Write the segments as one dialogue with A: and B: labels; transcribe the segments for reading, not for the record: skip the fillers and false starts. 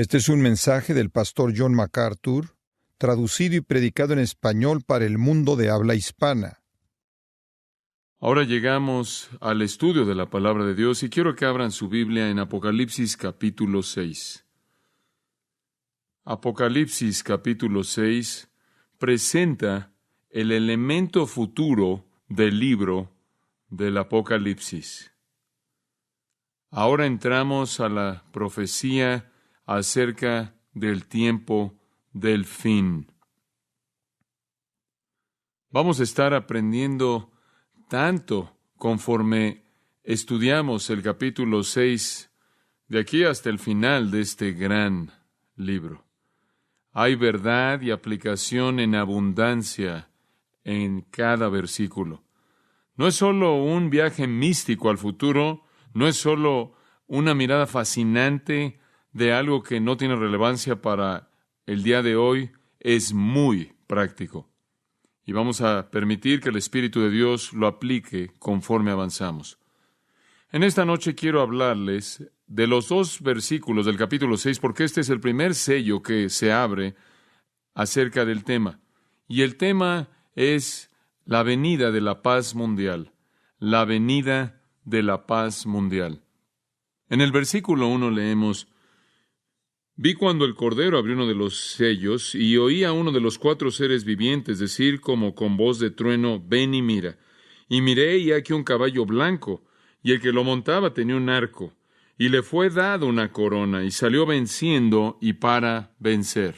A: Este es un mensaje del pastor John MacArthur, traducido y predicado en español para el mundo de habla hispana.
B: Ahora llegamos al estudio de la palabra de Dios y quiero que abran su Biblia en Apocalipsis capítulo 6. Apocalipsis capítulo 6 presenta el elemento futuro del libro del Apocalipsis. Ahora entramos a la profecía acerca del tiempo del fin. Vamos a estar aprendiendo tanto conforme estudiamos el capítulo 6 de aquí hasta el final de este gran libro. Hay verdad y aplicación en abundancia en cada versículo. No es solo un viaje místico al futuro, no es solo una mirada fascinante de algo que no tiene relevancia para el día de hoy, es muy práctico. Y vamos a permitir que el Espíritu de Dios lo aplique conforme avanzamos. En esta noche quiero hablarles de los 2 versículos del capítulo 6, porque este es el primer sello que se abre acerca del tema. Y el tema es la venida de la paz mundial. La venida de la paz mundial. En el versículo 1 leemos: Vi cuando el Cordero abrió uno de los sellos, y oí a uno de los 4 seres vivientes decir como con voz de trueno: Ven y mira. Y miré, y aquí un caballo blanco, y el que lo montaba tenía un arco, y le fue dado una corona, y salió venciendo y para vencer.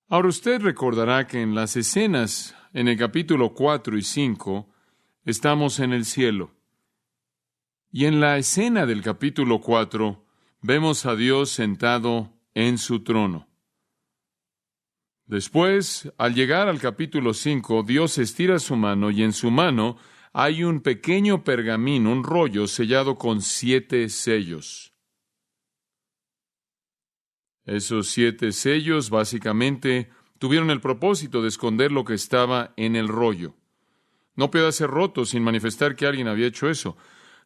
B: Ahora usted recordará que en las escenas, en el capítulo 4 y 5, estamos en el cielo. Y en la escena del capítulo 4, vemos a Dios sentado en su trono. Después, al llegar al capítulo 5, Dios estira su mano y en su mano hay un pequeño pergamino, un rollo sellado con 7 sellos. Esos 7 sellos básicamente tuvieron el propósito de esconder lo que estaba en el rollo. No podía ser roto sin manifestar que alguien había hecho eso.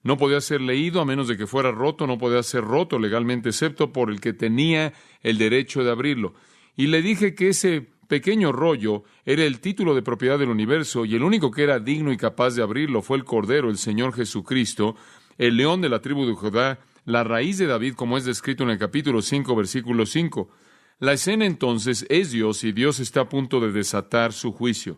B: No podía ser leído a menos de que fuera roto, no podía ser roto legalmente, excepto por el que tenía el derecho de abrirlo. Y le dije que ese pequeño rollo era el título de propiedad del universo, y el único que era digno y capaz de abrirlo fue el Cordero, el Señor Jesucristo, el león de la tribu de Judá, la raíz de David, como es descrito en el capítulo 5, versículo 5. La escena entonces es Dios, y Dios está a punto de desatar su juicio.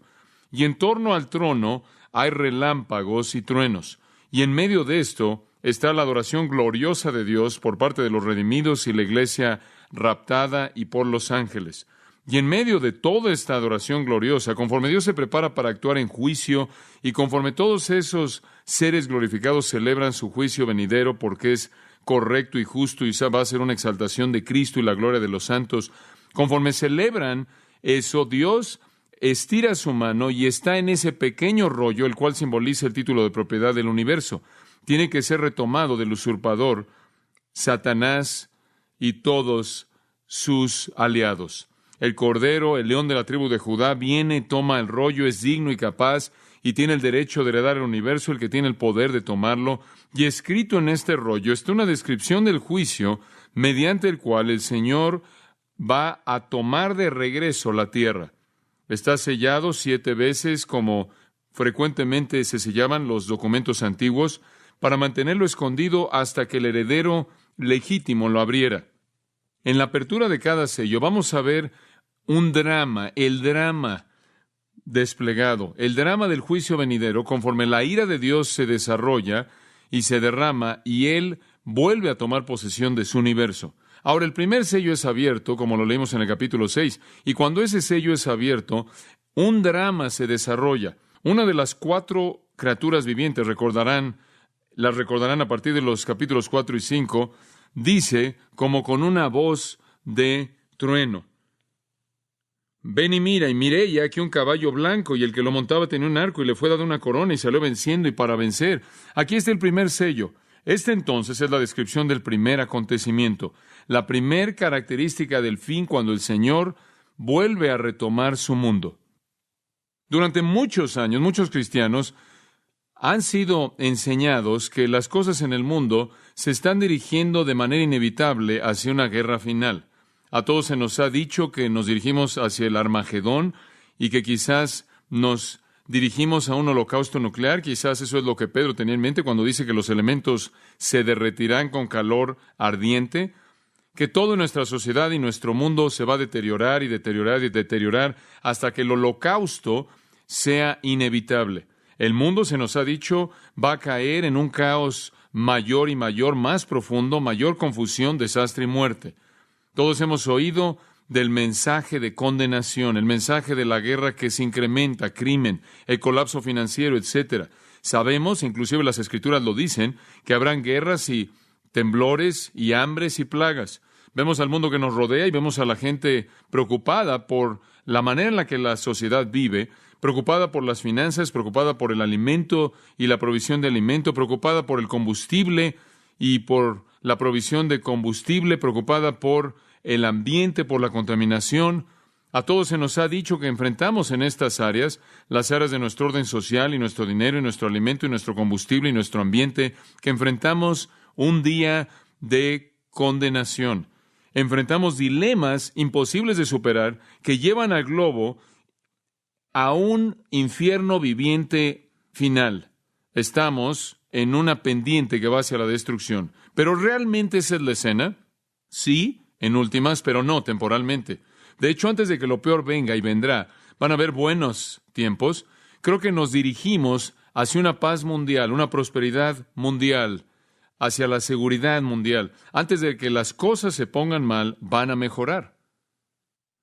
B: Y en torno al trono hay relámpagos y truenos. Y en medio de esto está la adoración gloriosa de Dios por parte de los redimidos y la iglesia raptada y por los ángeles. Y en medio de toda esta adoración gloriosa, conforme Dios se prepara para actuar en juicio y conforme todos esos seres glorificados celebran su juicio venidero porque es correcto y justo y va a ser una exaltación de Cristo y la gloria de los santos, conforme celebran eso, Dios estira su mano y está en ese pequeño rollo, el cual simboliza el título de propiedad del universo. Tiene que ser retomado del usurpador, Satanás y todos sus aliados. El Cordero, el león de la tribu de Judá, viene, toma el rollo, es digno y capaz, y tiene el derecho de heredar el universo, el que tiene el poder de tomarlo. Y escrito en este rollo está una descripción del juicio, mediante el cual el Señor va a tomar de regreso la tierra. Está sellado 7 veces, como frecuentemente se sellaban los documentos antiguos, para mantenerlo escondido hasta que el heredero legítimo lo abriera. En la apertura de cada sello vamos a ver un drama, el drama desplegado, el drama del juicio venidero, conforme la ira de Dios se desarrolla y se derrama, y Él vuelve a tomar posesión de su universo. Ahora, el primer sello es abierto, como lo leímos en el capítulo 6, y cuando ese sello es abierto, un drama se desarrolla. Una de las 4 criaturas vivientes, las recordarán a partir de los capítulos 4 y 5, dice, como con una voz de trueno: Ven y mira, y miré, y aquí un caballo blanco, y el que lo montaba tenía un arco, y le fue dada una corona, y salió venciendo y para vencer. Aquí está el primer sello. Este entonces es la descripción del primer acontecimiento, la primer característica del fin cuando el Señor vuelve a retomar su mundo. Durante muchos años, muchos cristianos han sido enseñados que las cosas en el mundo se están dirigiendo de manera inevitable hacia una guerra final. A todos se nos ha dicho que nos dirigimos hacia el Armagedón y que quizás nos dirigimos a un holocausto nuclear. Quizás eso es lo que Pedro tenía en mente cuando dice que los elementos se derretirán con calor ardiente, que toda nuestra sociedad y nuestro mundo se va a deteriorar y deteriorar y deteriorar hasta que el holocausto sea inevitable. El mundo, se nos ha dicho, va a caer en un caos mayor y mayor, más profundo, mayor confusión, desastre y muerte. Todos hemos oído del mensaje de condenación, el mensaje de la guerra que se incrementa, crimen, el colapso financiero, etcétera. Sabemos, inclusive las Escrituras lo dicen, que habrán guerras y temblores y hambres y plagas. Vemos al mundo que nos rodea y vemos a la gente preocupada por la manera en la que la sociedad vive, preocupada por las finanzas, preocupada por el alimento y la provisión de alimento, preocupada por el combustible y por la provisión de combustible, preocupada por el ambiente, por la contaminación. A todos se nos ha dicho que enfrentamos en estas áreas, las áreas de nuestro orden social y nuestro dinero y nuestro alimento y nuestro combustible y nuestro ambiente, que enfrentamos un día de condenación. Enfrentamos dilemas imposibles de superar que llevan al globo a un infierno viviente final. Estamos en una pendiente que va hacia la destrucción. ¿Pero realmente esa es la escena? Sí, en últimas, pero no temporalmente. De hecho, antes de que lo peor venga y vendrá, van a haber buenos tiempos. Creo que nos dirigimos hacia una paz mundial, una prosperidad mundial, hacia la seguridad mundial. Antes de que las cosas se pongan mal, van a mejorar.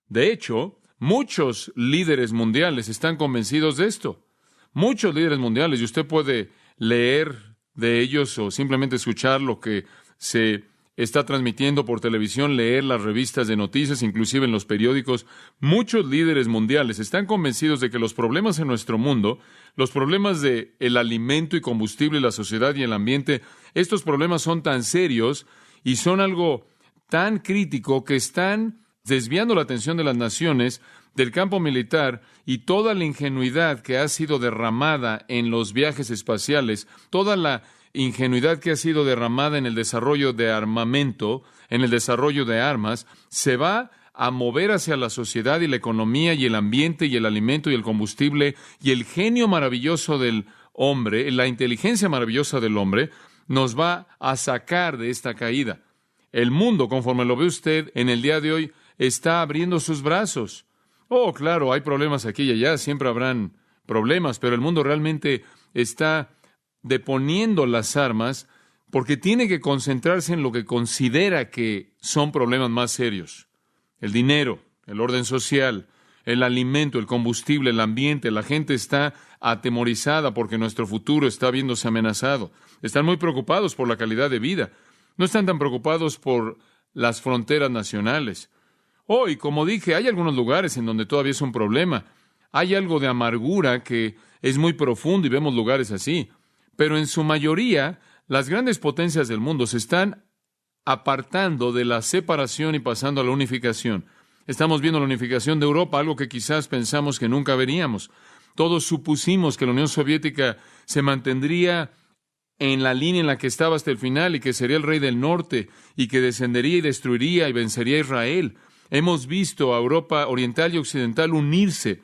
B: De hecho, muchos líderes mundiales están convencidos de esto. Muchos líderes mundiales, y usted puede leer de ellos o simplemente escuchar lo que se está transmitiendo por televisión, leer las revistas de noticias, inclusive en los periódicos. Muchos líderes mundiales están convencidos de que los problemas en nuestro mundo, los problemas de el alimento y combustible, la sociedad y el ambiente, estos problemas son tan serios y son algo tan crítico que están desviando la atención de las naciones del campo militar y toda la ingenuidad que ha sido derramada en los viajes espaciales, toda la ingenuidad que ha sido derramada en el desarrollo de armamento, en el desarrollo de armas, se va a mover hacia la sociedad y la economía y el ambiente y el alimento y el combustible y el genio maravilloso del hombre, la inteligencia maravillosa del hombre, nos va a sacar de esta caída. El mundo, conforme lo ve usted en el día de hoy, está abriendo sus brazos. Oh, claro, hay problemas aquí y allá, siempre habrán problemas, pero el mundo realmente está deponiendo las armas porque tiene que concentrarse en lo que considera que son problemas más serios. El dinero, el orden social, el alimento, el combustible, el ambiente. La gente está atemorizada porque nuestro futuro está viéndose amenazado. Están muy preocupados por la calidad de vida. No están tan preocupados por las fronteras nacionales. Oh, y como dije, hay algunos lugares en donde todavía es un problema. Hay algo de amargura que es muy profundo y vemos lugares así. Pero en su mayoría, las grandes potencias del mundo se están apartando de la separación y pasando a la unificación. Estamos viendo la unificación de Europa, algo que quizás pensamos que nunca veríamos. Todos supusimos que la Unión Soviética se mantendría en la línea en la que estaba hasta el final y que sería el rey del norte y que descendería y destruiría y vencería a Israel. Hemos visto a Europa oriental y occidental unirse.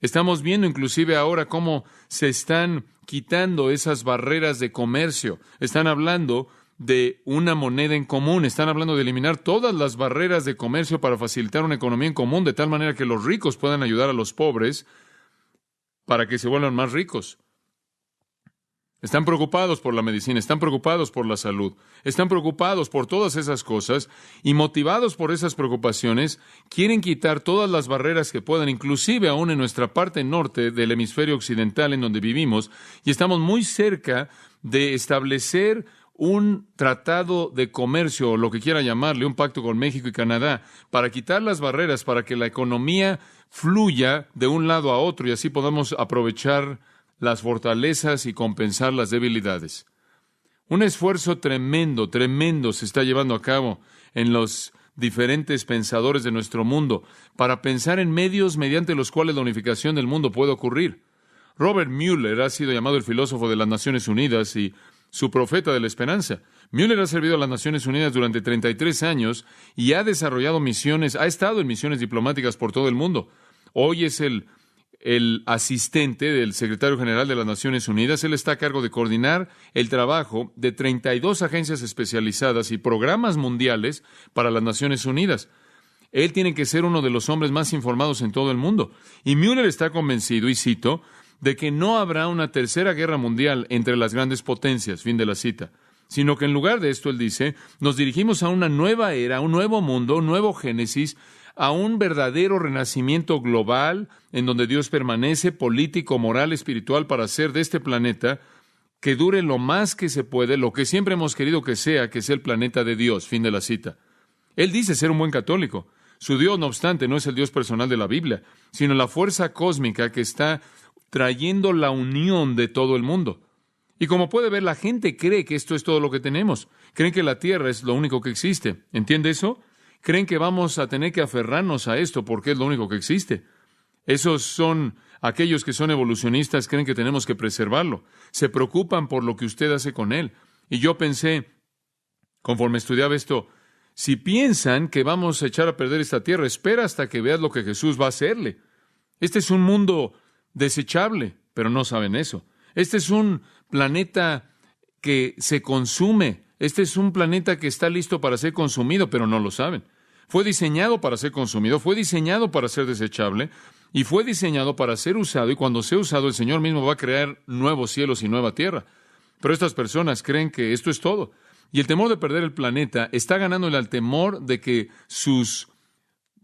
B: Estamos viendo inclusive ahora cómo se están quitando esas barreras de comercio. Están hablando de una moneda en común. Están hablando de eliminar todas las barreras de comercio para facilitar una economía en común, de tal manera que los ricos puedan ayudar a los pobres para que se vuelvan más ricos. Están preocupados por la medicina, están preocupados por la salud, están preocupados por todas esas cosas y motivados por esas preocupaciones, quieren quitar todas las barreras que puedan, inclusive aún en nuestra parte norte del hemisferio occidental en donde vivimos, y estamos muy cerca de establecer un tratado de comercio, o lo que quiera llamarle, un pacto con México y Canadá, para quitar las barreras, para que la economía fluya de un lado a otro y así podamos aprovechar las fortalezas y compensar las debilidades. Un esfuerzo tremendo, tremendo se está llevando a cabo en los diferentes pensadores de nuestro mundo para pensar en medios mediante los cuales la unificación del mundo puede ocurrir. Robert Mueller ha sido llamado el filósofo de las Naciones Unidas y su profeta de la esperanza. Mueller ha servido a las Naciones Unidas durante 33 años y ha desarrollado misiones, ha estado en misiones diplomáticas por todo el mundo. Hoy es el asistente del secretario general de las Naciones Unidas. Él está a cargo de coordinar el trabajo de 32 agencias especializadas y programas mundiales para las Naciones Unidas. Él tiene que ser uno de los hombres más informados en todo el mundo. Y Mueller está convencido, y cito, de que no habrá una tercera guerra mundial entre las grandes potencias, fin de la cita, sino que en lugar de esto, él dice, nos dirigimos a una nueva era, un nuevo mundo, un nuevo Génesis, a un verdadero renacimiento global en donde Dios permanece político, moral, espiritual para hacer de este planeta que dure lo más que se puede, lo que siempre hemos querido que sea el planeta de Dios, fin de la cita. Él dice ser un buen católico. Su Dios, no obstante, no es el Dios personal de la Biblia, sino la fuerza cósmica que está trayendo la unión de todo el mundo. Y como puede ver, la gente cree que esto es todo lo que tenemos. Creen que la Tierra es lo único que existe. ¿Entiende eso? Creen que vamos a tener que aferrarnos a esto porque es lo único que existe. Esos son aquellos que son evolucionistas, creen que tenemos que preservarlo. Se preocupan por lo que usted hace con él. Y yo pensé, conforme estudiaba esto, si piensan que vamos a echar a perder esta tierra, espera hasta que veas lo que Jesús va a hacerle. Este es un mundo desechable, pero no saben eso. Este es un planeta que se consume. Este es un planeta que está listo para ser consumido, pero no lo saben. Fue diseñado para ser consumido, fue diseñado para ser desechable y fue diseñado para ser usado. Y cuando sea usado, el Señor mismo va a crear nuevos cielos y nueva tierra. Pero estas personas creen que esto es todo. Y el temor de perder el planeta está ganándole al temor de que sus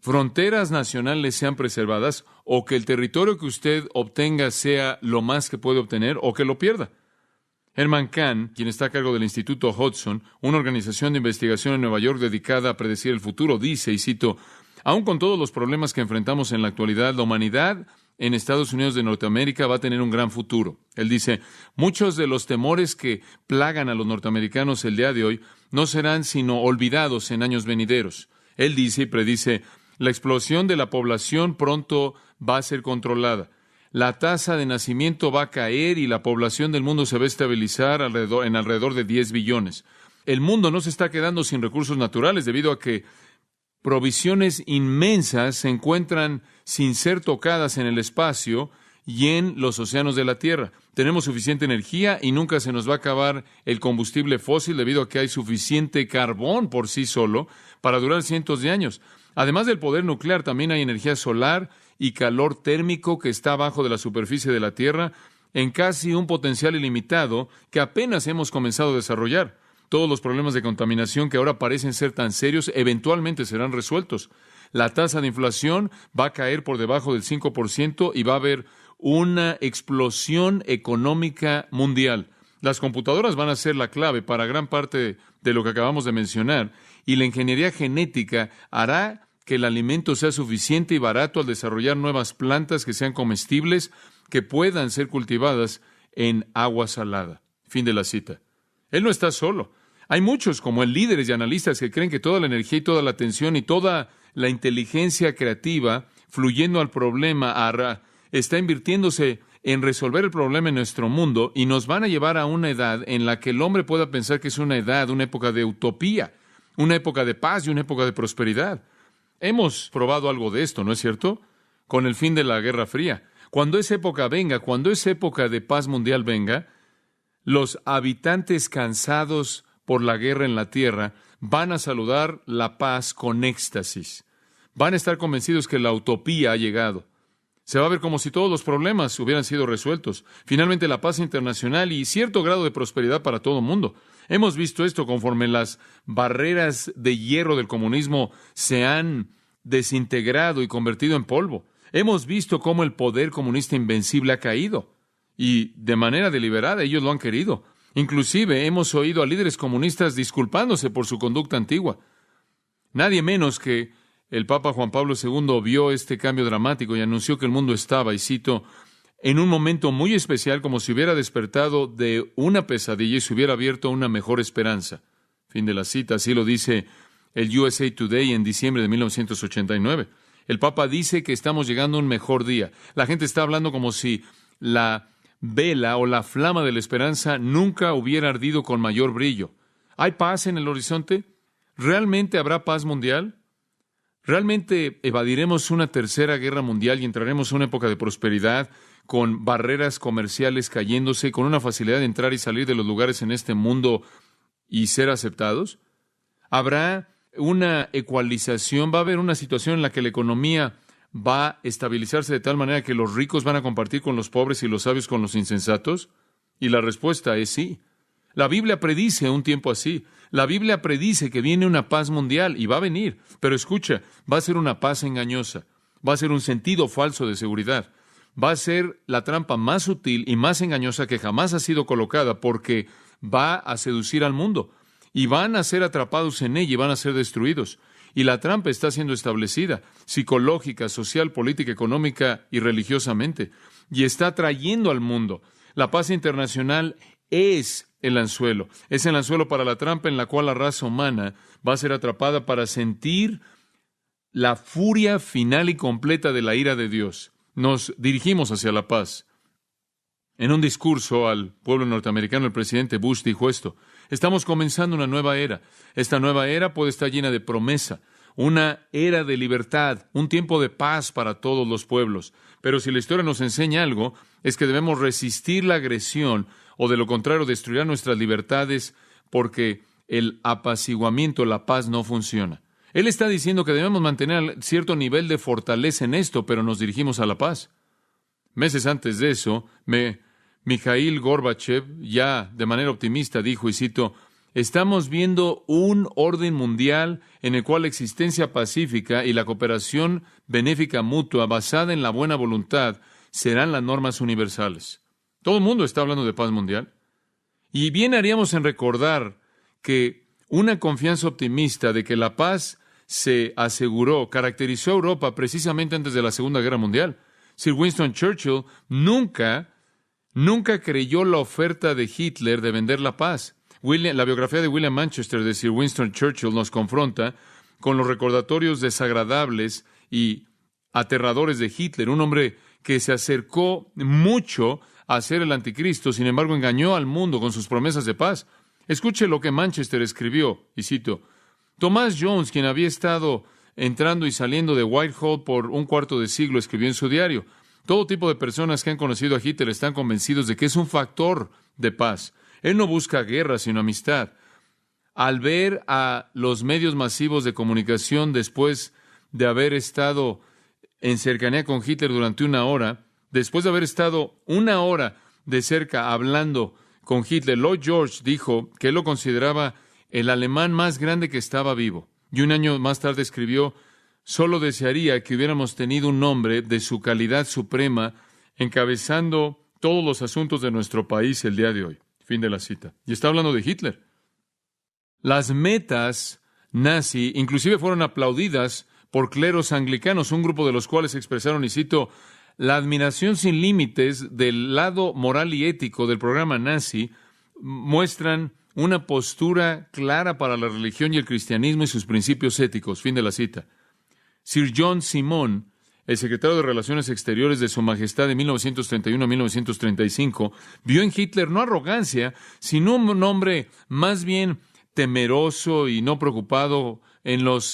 B: fronteras nacionales sean preservadas o que el territorio que usted obtenga sea lo más que puede obtener o que lo pierda. Herman Kahn, quien está a cargo del Instituto Hudson, una organización de investigación en Nueva York dedicada a predecir el futuro, dice, y cito, aun con todos los problemas que enfrentamos en la actualidad, la humanidad en Estados Unidos de Norteamérica va a tener un gran futuro. Él dice, muchos de los temores que plagan a los norteamericanos el día de hoy no serán sino olvidados en años venideros. Él dice y predice, la explosión de la población pronto va a ser controlada. La tasa de nacimiento va a caer y la población del mundo se va a estabilizar en alrededor de 10 billones. El mundo no se está quedando sin recursos naturales debido a que provisiones inmensas se encuentran sin ser tocadas en el espacio y en los océanos de la Tierra. Tenemos suficiente energía y nunca se nos va a acabar el combustible fósil debido a que hay suficiente carbón por sí solo para durar cientos de años. Además del poder nuclear, también hay energía solar y calor térmico que está abajo de la superficie de la Tierra en casi un potencial ilimitado que apenas hemos comenzado a desarrollar. Todos los problemas de contaminación que ahora parecen ser tan serios eventualmente serán resueltos. La tasa de inflación va a caer por debajo del 5% y va a haber una explosión económica mundial. Las computadoras van a ser la clave para gran parte de lo que acabamos de mencionar y la ingeniería genética hará que el alimento sea suficiente y barato al desarrollar nuevas plantas que sean comestibles, que puedan ser cultivadas en agua salada. Fin de la cita. Él no está solo. Hay muchos, como él, líderes y analistas que creen que toda la energía y toda la atención y toda la inteligencia creativa fluyendo al problema está invirtiéndose en resolver el problema en nuestro mundo y nos van a llevar a una edad en la que el hombre pueda pensar que es una época de utopía, una época de paz y una época de prosperidad. Hemos probado algo de esto, ¿no es cierto? Con el fin de la Guerra Fría. Cuando esa época venga, cuando esa época de paz mundial venga, los habitantes cansados por la guerra en la tierra van a saludar la paz con éxtasis. Van a estar convencidos que la utopía ha llegado. Se va a ver como si todos los problemas hubieran sido resueltos. Finalmente, la paz internacional y cierto grado de prosperidad para todo el mundo. Hemos visto esto conforme las barreras de hierro del comunismo se han desintegrado y convertido en polvo. Hemos visto cómo el poder comunista invencible ha caído. Y de manera deliberada ellos lo han querido. Inclusive hemos oído a líderes comunistas disculpándose por su conducta antigua. Nadie menos que el Papa Juan Pablo II vio este cambio dramático y anunció que el mundo estaba, y cito, en un momento muy especial, como si hubiera despertado de una pesadilla y se hubiera abierto una mejor esperanza. Fin de la cita. Así lo dice el USA Today en diciembre de 1989. El Papa dice que estamos llegando a un mejor día. La gente está hablando como si la vela o la flama de la esperanza nunca hubiera ardido con mayor brillo. ¿Hay paz en el horizonte? ¿Realmente habrá paz mundial? ¿Realmente evadiremos una tercera guerra mundial y entraremos en una época de prosperidad, con barreras comerciales cayéndose, con una facilidad de entrar y salir de los lugares en este mundo y ser aceptados? ¿Habrá una ecualización? ¿Va a haber una situación en la que la economía va a estabilizarse de tal manera que los ricos van a compartir con los pobres y los sabios con los insensatos? Y la respuesta es sí. La Biblia predice un tiempo así. La Biblia predice que viene una paz mundial y va a venir. Pero escucha, va a ser una paz engañosa. Va a ser un sentido falso de seguridad. Va a ser la trampa más sutil y más engañosa que jamás ha sido colocada, porque va a seducir al mundo. Y van a ser atrapados en ella y van a ser destruidos. Y la trampa está siendo establecida, psicológica, social, política, económica y religiosamente. Y está trayendo al mundo. La paz internacional es el anzuelo. Es el anzuelo para la trampa en la cual la raza humana va a ser atrapada para sentir la furia final y completa de la ira de Dios. Nos dirigimos hacia la paz. En un discurso al pueblo norteamericano, el presidente Bush dijo esto: estamos comenzando una nueva era. Esta nueva era puede estar llena de promesa, una era de libertad, un tiempo de paz para todos los pueblos. Pero si la historia nos enseña algo, es que debemos resistir la agresión, o de lo contrario destruirá nuestras libertades, porque el apaciguamiento, la paz, no funciona. Él está diciendo que debemos mantener cierto nivel de fortaleza en esto, pero nos dirigimos a la paz. Meses antes de eso, Mikhail Gorbachev, ya de manera optimista, dijo, y cito: estamos viendo un orden mundial en el cual la existencia pacífica y la cooperación benéfica mutua basada en la buena voluntad serán las normas universales. Todo el mundo está hablando de paz mundial. Y bien haríamos en recordar que una confianza optimista de que la paz se aseguró caracterizó a Europa precisamente antes de la Segunda Guerra Mundial. Sir Winston Churchill nunca creyó la oferta de Hitler de vender la paz. La biografía de William Manchester de Sir Winston Churchill nos confronta con los recordatorios desagradables y aterradores de Hitler, un hombre que se acercó mucho a ser el anticristo, sin embargo engañó al mundo con sus promesas de paz. Escuche lo que Manchester escribió, y cito: Thomas Jones, quien había estado entrando y saliendo de Whitehall por un cuarto de siglo, escribió en su diario: todo tipo de personas que han conocido a Hitler están convencidos de que es un factor de paz. Él no busca guerra, sino amistad. Al ver a los medios masivos de comunicación después de haber estado en cercanía con Hitler durante una hora, después de haber estado una hora de cerca hablando con Hitler, Lloyd George dijo que él lo consideraba el alemán más grande que estaba vivo. Y un año más tarde escribió: solo desearía que hubiéramos tenido un hombre de su calidad suprema encabezando todos los asuntos de nuestro país el día de hoy. Fin de la cita. Y está hablando de Hitler. Las metas nazi inclusive fueron aplaudidas por cleros anglicanos, un grupo de los cuales expresaron, y cito: la admiración sin límites del lado moral y ético del programa nazi muestran una postura clara para la religión y el cristianismo y sus principios éticos. Fin de la cita. Sir John Simon, el secretario de Relaciones Exteriores de Su Majestad de 1931 a 1935, vio en Hitler no arrogancia, sino un hombre más bien temeroso y no preocupado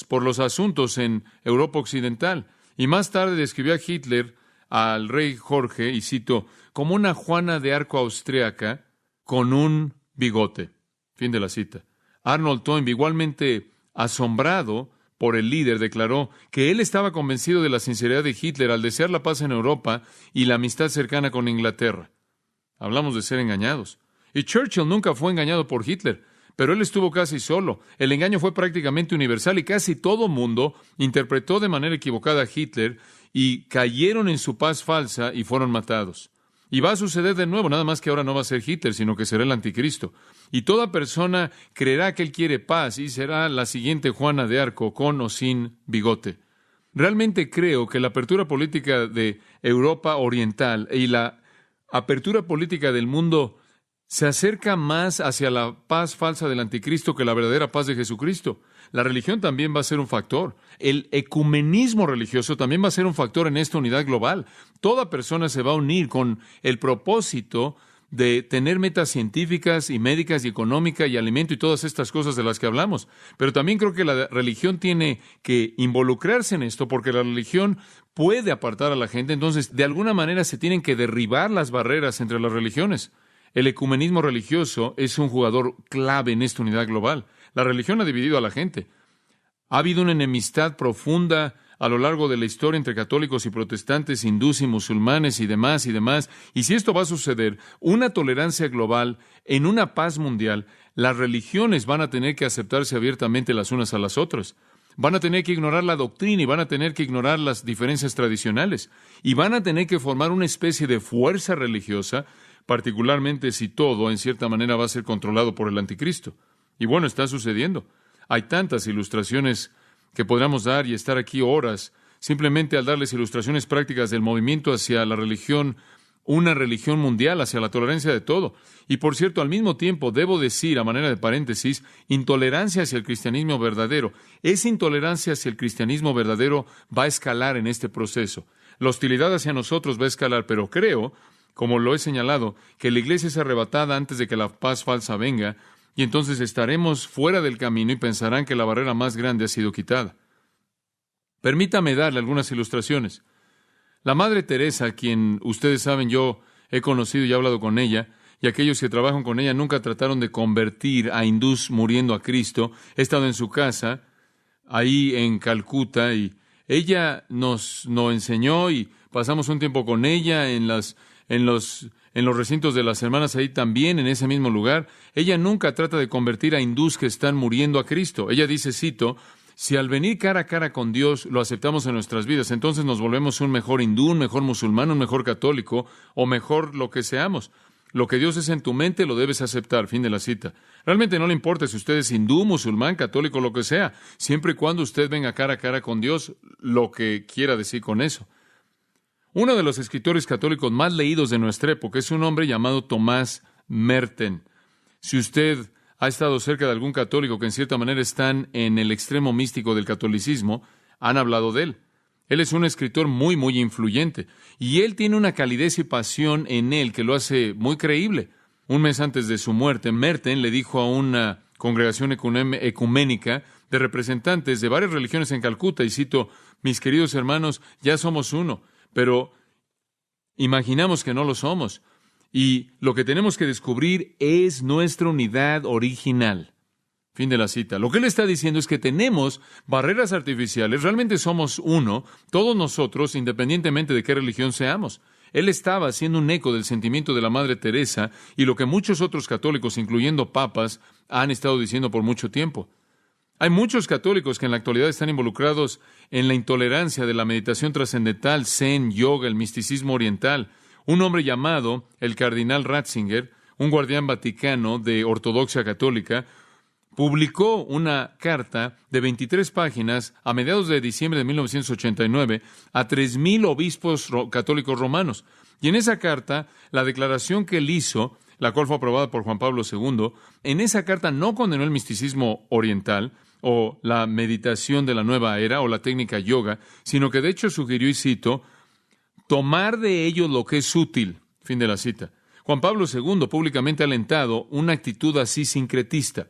B: por los asuntos en Europa Occidental. Y más tarde describió a Hitler al rey Jorge, y cito, como una Juana de Arco austríaca con un bigote. Fin de la cita. Arnold Toynbee, igualmente asombrado por el líder, declaró que él estaba convencido de la sinceridad de Hitler al desear la paz en Europa y la amistad cercana con Inglaterra. Hablamos de ser engañados. Y Churchill nunca fue engañado por Hitler, pero él estuvo casi solo. El engaño fue prácticamente universal y casi todo mundo interpretó de manera equivocada a Hitler y cayeron en su paz falsa y fueron matados. Y va a suceder de nuevo, nada más que ahora no va a ser Hitler, sino que será el anticristo. Y toda persona creerá que él quiere paz y será la siguiente Juana de Arco, con o sin bigote. Realmente creo que la apertura política de Europa Oriental y la apertura política del mundo se acerca más hacia la paz falsa del anticristo que la verdadera paz de Jesucristo. La religión también va a ser un factor. El ecumenismo religioso también va a ser un factor en esta unidad global. Toda persona se va a unir con el propósito de tener metas científicas y médicas y económicas y alimento y todas estas cosas de las que hablamos. Pero también creo que la religión tiene que involucrarse en esto, porque la religión puede apartar a la gente. Entonces, de alguna manera se tienen que derribar las barreras entre las religiones. El ecumenismo religioso es un jugador clave en esta unidad global. La religión ha dividido a la gente. Ha habido una enemistad profunda a lo largo de la historia entre católicos y protestantes, hindúes y musulmanes y demás y demás. Y si esto va a suceder, una tolerancia global en una paz mundial, las religiones van a tener que aceptarse abiertamente las unas a las otras. Van a tener que ignorar la doctrina y van a tener que ignorar las diferencias tradicionales. Y van a tener que formar una especie de fuerza religiosa, particularmente si todo, en cierta manera, va a ser controlado por el anticristo. Y bueno, está sucediendo. Hay tantas ilustraciones que podríamos dar y estar aquí horas, simplemente al darles ilustraciones prácticas del movimiento hacia la religión, una religión mundial, hacia la tolerancia de todo. Y por cierto, al mismo tiempo, debo decir, a manera de paréntesis, intolerancia hacia el cristianismo verdadero. Esa intolerancia hacia el cristianismo verdadero va a escalar en este proceso. La hostilidad hacia nosotros va a escalar, pero creo, como lo he señalado, que la iglesia es arrebatada antes de que la paz falsa venga, y entonces estaremos fuera del camino y pensarán que la barrera más grande ha sido quitada. Permítame darle algunas ilustraciones. La Madre Teresa, quien ustedes saben yo he conocido y he hablado con ella, y aquellos que trabajan con ella nunca trataron de convertir a hindús muriendo a Cristo. He estado en su casa, ahí en Calcuta, y ella nos enseñó y pasamos un tiempo con ella en los recintos de las hermanas ahí también, en ese mismo lugar. Ella nunca trata de convertir a hindús que están muriendo a Cristo. Ella dice, cito, si al venir cara a cara con Dios lo aceptamos en nuestras vidas, entonces nos volvemos un mejor hindú, un mejor musulmán, un mejor católico, o mejor lo que seamos. Lo que Dios es en tu mente lo debes aceptar. Fin de la cita. Realmente no le importa si usted es hindú, musulmán, católico, lo que sea, siempre y cuando usted venga cara a cara con Dios, lo que quiera decir con eso. Uno de los escritores católicos más leídos de nuestra época es un hombre llamado Tomás Merton. Si usted ha estado cerca de algún católico que en cierta manera están en el extremo místico del catolicismo, han hablado de él. Él es un escritor muy, muy influyente, y él tiene una calidez y pasión en él que lo hace muy creíble. Un mes antes de su muerte, Merton le dijo a una congregación ecuménica de representantes de varias religiones en Calcuta, y cito, mis queridos hermanos, ya somos uno, pero imaginamos que no lo somos. Y lo que tenemos que descubrir es nuestra unidad original. Fin de la cita. Lo que él está diciendo es que tenemos barreras artificiales, realmente somos uno, todos nosotros, independientemente de qué religión seamos. Él estaba haciendo un eco del sentimiento de la Madre Teresa y lo que muchos otros católicos, incluyendo papas, han estado diciendo por mucho tiempo. Hay muchos católicos que en la actualidad están involucrados en la intolerancia de la meditación trascendental, zen, yoga, el misticismo oriental. Un hombre llamado el cardenal Ratzinger, un guardián vaticano de ortodoxia católica, publicó una carta de 23 páginas a mediados de diciembre de 1989 a 3,000 obispos católicos romanos. Y en esa carta, la declaración que él hizo, la cual fue aprobada por Juan Pablo II, en esa carta no condenó el misticismo oriental o la meditación de la nueva era o la técnica yoga, sino que de hecho sugirió, y cito, tomar de ello lo que es útil. Fin de la cita. Juan Pablo II públicamente ha alentado una actitud así sincretista.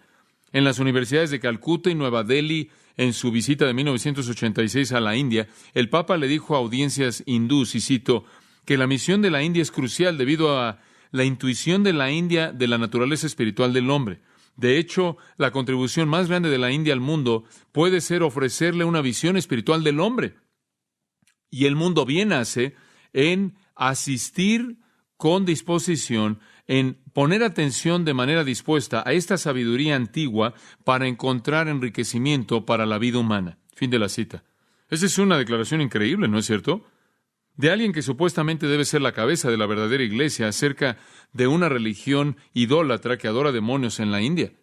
B: En las universidades de Calcuta y Nueva Delhi, en su visita de 1986 a la India, el Papa le dijo a audiencias hindús, y cito, que la misión de la India es crucial debido a la intuición de la India de la naturaleza espiritual del hombre. De hecho, la contribución más grande de la India al mundo puede ser ofrecerle una visión espiritual del hombre. Y el mundo bien hace en asistir con disposición, en poner atención de manera dispuesta a esta sabiduría antigua para encontrar enriquecimiento para la vida humana. Fin de la cita. Esa es una declaración increíble, ¿no es cierto? De alguien que supuestamente debe ser la cabeza de la verdadera iglesia acerca de una religión idólatra que adora demonios en la India.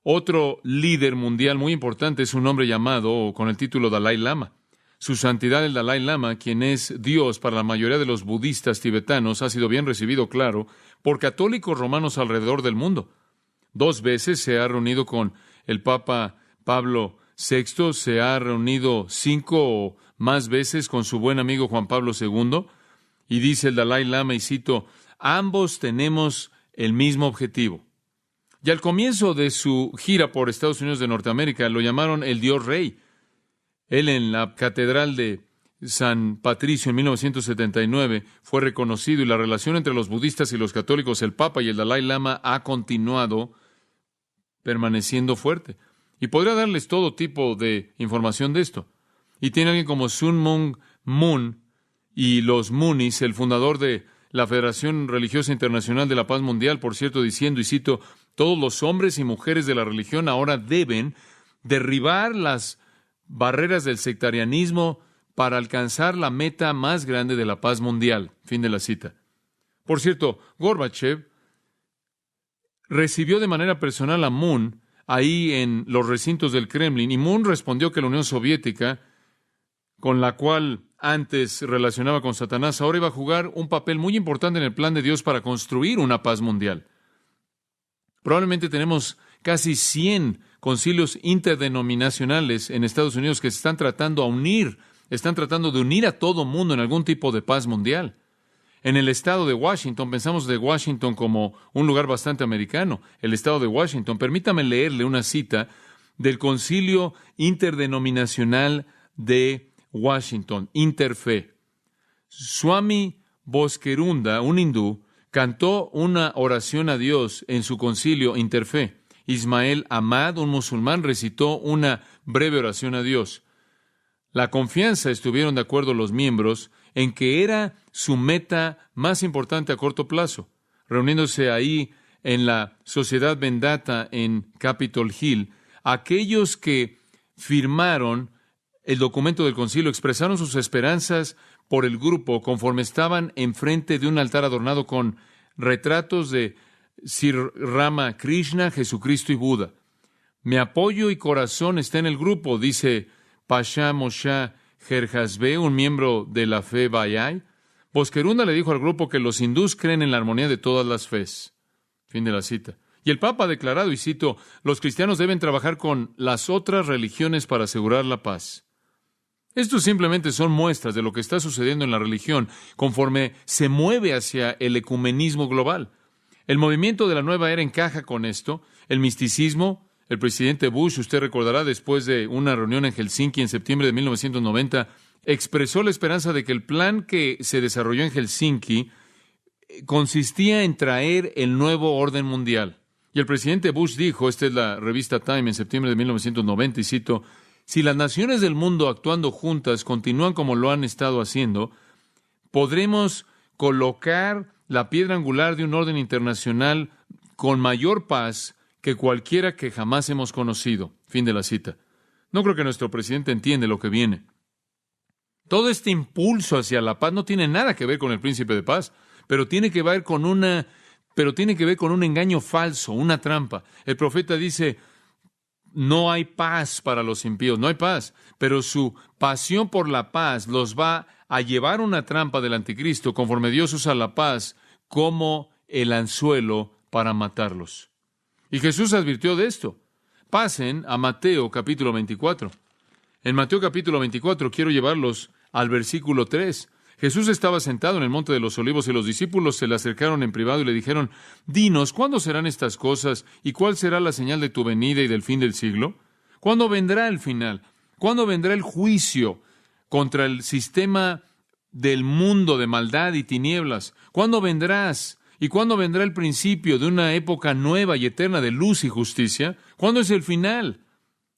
B: Otro líder mundial muy importante es un hombre llamado, con el título Dalai Lama. Su santidad el Dalai Lama, quien es Dios para la mayoría de los budistas tibetanos, ha sido bien recibido, claro, por católicos romanos alrededor del mundo. 2 veces se ha reunido con el Papa Pablo VI, se ha reunido 5 o más veces con su buen amigo Juan Pablo II, y dice el Dalai Lama, y cito, ambos tenemos el mismo objetivo. Y al comienzo de su gira por Estados Unidos de Norteamérica, lo llamaron el Dios Rey. Él en la Catedral de San Patricio en 1979 fue reconocido, y la relación entre los budistas y los católicos, el Papa y el Dalai Lama, ha continuado permaneciendo fuerte. Y podría darles todo tipo de información de esto. Y tiene alguien como Sun Myung Moon y los Moonies, el fundador de la Federación Religiosa Internacional de la Paz Mundial, por cierto, diciendo, y cito, todos los hombres y mujeres de la religión ahora deben derribar las barreras del sectarianismo para alcanzar la meta más grande de la paz mundial. Fin de la cita. Por cierto, Gorbachev recibió de manera personal a Moon ahí en los recintos del Kremlin, y Moon respondió que la Unión Soviética, con la cual antes relacionaba con Satanás, ahora iba a jugar un papel muy importante en el plan de Dios para construir una paz mundial. Probablemente tenemos casi 100 concilios interdenominacionales en Estados Unidos que se están tratando de unir a todo mundo en algún tipo de paz mundial. En el estado de Washington, pensamos de Washington como un lugar bastante americano, el estado de Washington. Permítame leerle una cita del Concilio Interdenominacional de Washington, Interfe. Swami Boskerunda, un hindú, cantó una oración a Dios en su concilio Interfe. Ismael Ahmad, un musulmán, recitó una breve oración a Dios. La confianza, estuvieron de acuerdo los miembros, en que era su meta más importante a corto plazo. Reuniéndose ahí en la Sociedad Vendata en Capitol Hill, aquellos que firmaron el documento del concilio expresaron sus esperanzas por el grupo conforme estaban enfrente de un altar adornado con retratos de Sri Rama Krishna, Jesucristo y Buda. Mi apoyo y corazón está en el grupo, dice Pasha Moshe Gerhasbe, un miembro de la fe Bahá'í. Boskerunda le dijo al grupo que los hindús creen en la armonía de todas las fes. Fin de la cita. Y el Papa ha declarado, y cito, los cristianos deben trabajar con las otras religiones para asegurar la paz. Estos simplemente son muestras de lo que está sucediendo en la religión conforme se mueve hacia el ecumenismo global. El movimiento de la nueva era encaja con esto. El misticismo, el presidente Bush, usted recordará, después de una reunión en Helsinki en septiembre de 1990, expresó la esperanza de que el plan que se desarrolló en Helsinki consistía en traer el nuevo orden mundial. Y el presidente Bush dijo, esta es la revista Time en septiembre de 1990, y cito, si las naciones del mundo actuando juntas continúan como lo han estado haciendo, podremos colocar la piedra angular de un orden internacional con mayor paz que cualquiera que jamás hemos conocido. Fin de la cita. No creo que nuestro presidente entiende lo que viene. Todo este impulso hacia la paz no tiene nada que ver con el príncipe de paz, pero tiene que ver con un engaño falso, una trampa. El profeta dice, no hay paz para los impíos, no hay paz, pero su pasión por la paz los va a llevar a una trampa del anticristo, conforme Dios usa la paz como el anzuelo para matarlos. Y Jesús advirtió de esto. Pasen a Mateo capítulo 24. En Mateo capítulo 24 quiero llevarlos al versículo 3. Jesús estaba sentado en el monte de los olivos y los discípulos se le acercaron en privado y le dijeron, dinos, ¿cuándo serán estas cosas y cuál será la señal de tu venida y del fin del siglo? ¿Cuándo vendrá el final? ¿Cuándo vendrá el juicio contra el sistema del mundo de maldad y tinieblas? ¿Cuándo vendrás? ¿Y cuándo vendrá el principio de una época nueva y eterna de luz y justicia? ¿Cuándo es el final?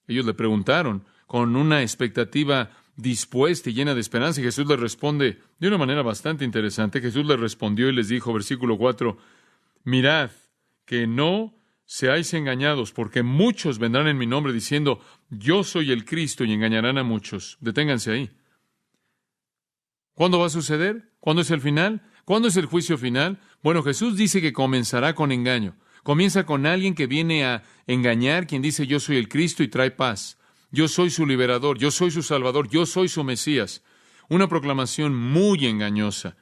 B: Ellos le preguntaron con una expectativa dispuesta y llena de esperanza, y Jesús les responde de una manera bastante interesante. Jesús les respondió y les dijo, versículo 4, mirad que no seáis engañados, porque muchos vendrán en mi nombre diciendo, yo soy el Cristo, y engañarán a muchos. Deténganse ahí. ¿Cuándo va a suceder? ¿Cuándo es el final? ¿Cuándo es el juicio final? Bueno, Jesús dice que comenzará con engaño. Comienza con alguien que viene a engañar, quien dice yo soy el Cristo y trae paz. Yo soy su liberador, yo soy su salvador, yo soy su Mesías. Una proclamación muy engañosa.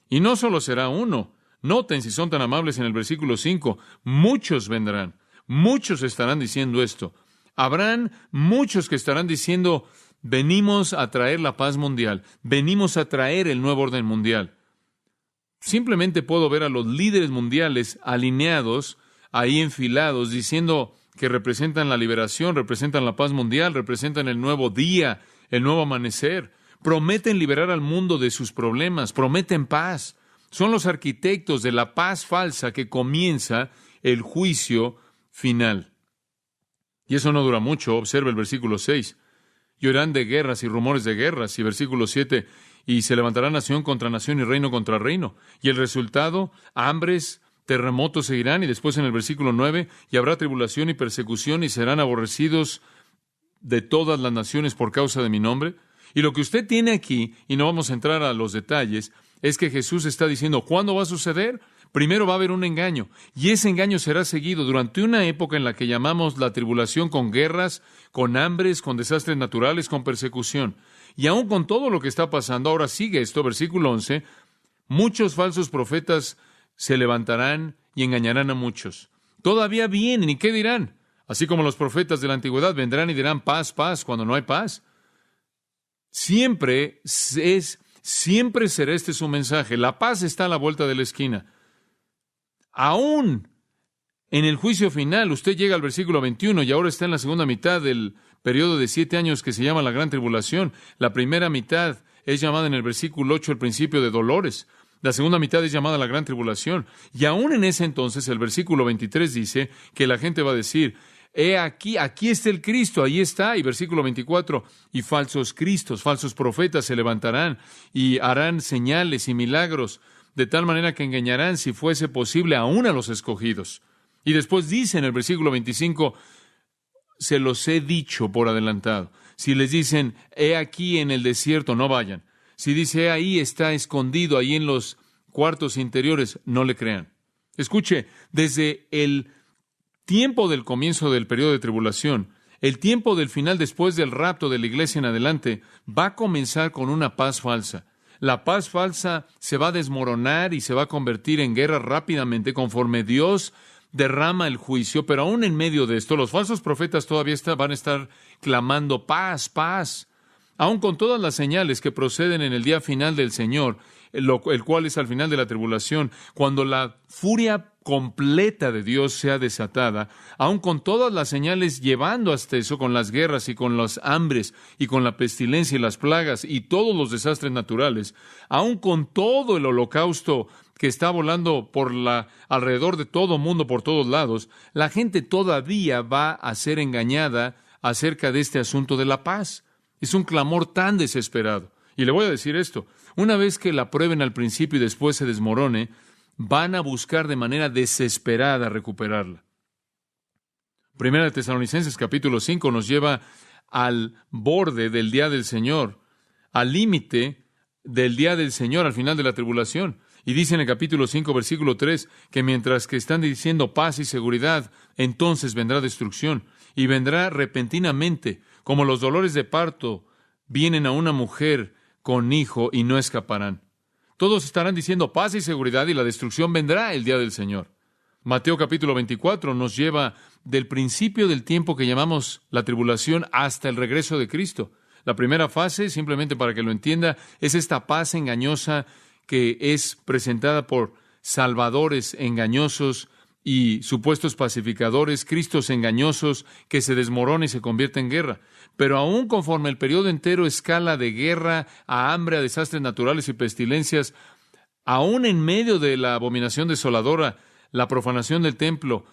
B: Y no solo será uno. Noten, si son tan amables, en el versículo 5, muchos vendrán, muchos estarán diciendo esto. Habrán muchos que estarán diciendo, venimos a traer la paz mundial, venimos a traer el nuevo orden mundial. Simplemente puedo ver a los líderes mundiales alineados, ahí enfilados, diciendo que representan la liberación, representan la paz mundial, representan el nuevo día, el nuevo amanecer. Prometen liberar al mundo de sus problemas, prometen paz. Son los arquitectos de la paz falsa que comienza el juicio final. Y eso no dura mucho. Observa el versículo 6. Y oirán de guerras y rumores de guerras. Y versículo 7. Y se levantará nación contra nación y reino contra reino. Y el resultado, hambres, terremotos seguirán. Y después en el versículo 9, y habrá tribulación y persecución y serán aborrecidos de todas las naciones por causa de mi nombre. Y lo que usted tiene aquí, y no vamos a entrar a los detalles, es que Jesús está diciendo, ¿cuándo va a suceder? Primero va a haber un engaño, y ese engaño será seguido durante una época en la que llamamos la tribulación, con guerras, con hambres, con desastres naturales, con persecución. Y aún con todo lo que está pasando, ahora sigue esto, versículo 11, muchos falsos profetas se levantarán y engañarán a muchos. Todavía vienen, ¿y qué dirán? Así como los profetas de la antigüedad vendrán y dirán paz, paz, cuando no hay paz. Siempre será este su mensaje. La paz está a la vuelta de la esquina. Aún en el juicio final, usted llega al versículo 21 y ahora está en la segunda mitad del periodo de 7 años que se llama la Gran Tribulación. La primera mitad es llamada en el versículo 8 el principio de dolores. La segunda mitad es llamada la Gran Tribulación. Y aún en ese entonces, el versículo 23 dice que la gente va a decir, he aquí está el Cristo, ahí está. Y versículo 24, y falsos cristos, falsos profetas se levantarán y harán señales y milagros, de tal manera que engañarán, si fuese posible, aún a los escogidos. Y después dice en el versículo 25, se los he dicho por adelantado. Si les dicen, he aquí en el desierto, no vayan. Si dice, ahí está escondido, ahí en los cuartos interiores, no le crean. Escuche, desde el tiempo del comienzo del periodo de tribulación, el tiempo del final después del rapto de la iglesia en adelante, va a comenzar con una paz falsa. La paz falsa se va a desmoronar y se va a convertir en guerra rápidamente conforme Dios derrama el juicio, pero aún en medio de esto, los falsos profetas todavía van a estar clamando paz, paz. Aún con todas las señales que proceden en el día final del Señor, el cual es al final de la tribulación, cuando la furia completa de Dios sea desatada, aún con todas las señales llevando hasta eso, con las guerras y con los hambres y con la pestilencia y las plagas y todos los desastres naturales, aún con todo el holocausto que está volando alrededor de todo mundo, por todos lados, la gente todavía va a ser engañada acerca de este asunto de la paz. Es un clamor tan desesperado. Y le voy a decir esto, una vez que la prueben al principio y después se desmorone, van a buscar de manera desesperada recuperarla. Primera de Tesalonicenses capítulo 5 nos lleva al borde del día del Señor, al límite del día del Señor, al final de la tribulación. Y dice en el capítulo 5, versículo 3, que mientras que están diciendo paz y seguridad, entonces vendrá destrucción, y vendrá repentinamente, como los dolores de parto vienen a una mujer con hijo y no escaparán. Todos estarán diciendo paz y seguridad y la destrucción vendrá el día del Señor. Mateo capítulo 24 nos lleva del principio del tiempo que llamamos la tribulación hasta el regreso de Cristo. La primera fase, simplemente para que lo entienda, es esta paz engañosa que es presentada por salvadores engañosos y supuestos pacificadores, cristos engañosos, que se desmorona y se convierte en guerra. Pero aún conforme el periodo entero escala de guerra a hambre, a desastres naturales y pestilencias, aún en medio de la abominación desoladora, la profanación del templo,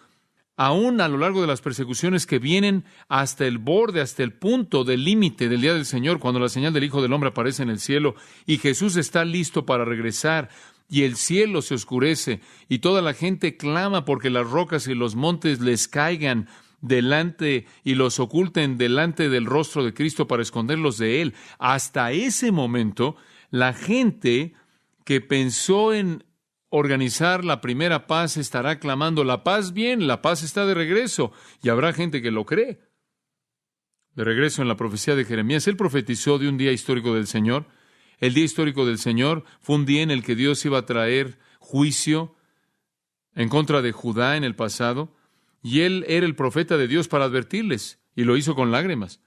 B: aún a lo largo de las persecuciones que vienen hasta el borde, hasta el punto del límite del día del Señor, cuando la señal del Hijo del Hombre aparece en el cielo y Jesús está listo para regresar y el cielo se oscurece y toda la gente clama porque las rocas y los montes les caigan delante y los oculten delante del rostro de Cristo para esconderlos de Él. Hasta ese momento, la gente que pensó en organizar la primera paz estará clamando, la paz bien, la paz está de regreso, y habrá gente que lo cree. De regreso en la profecía de Jeremías, él profetizó de un día histórico del Señor. El día histórico del Señor fue un día en el que Dios iba a traer juicio en contra de Judá en el pasado, y él era el profeta de Dios para advertirles, y lo hizo con lágrimas.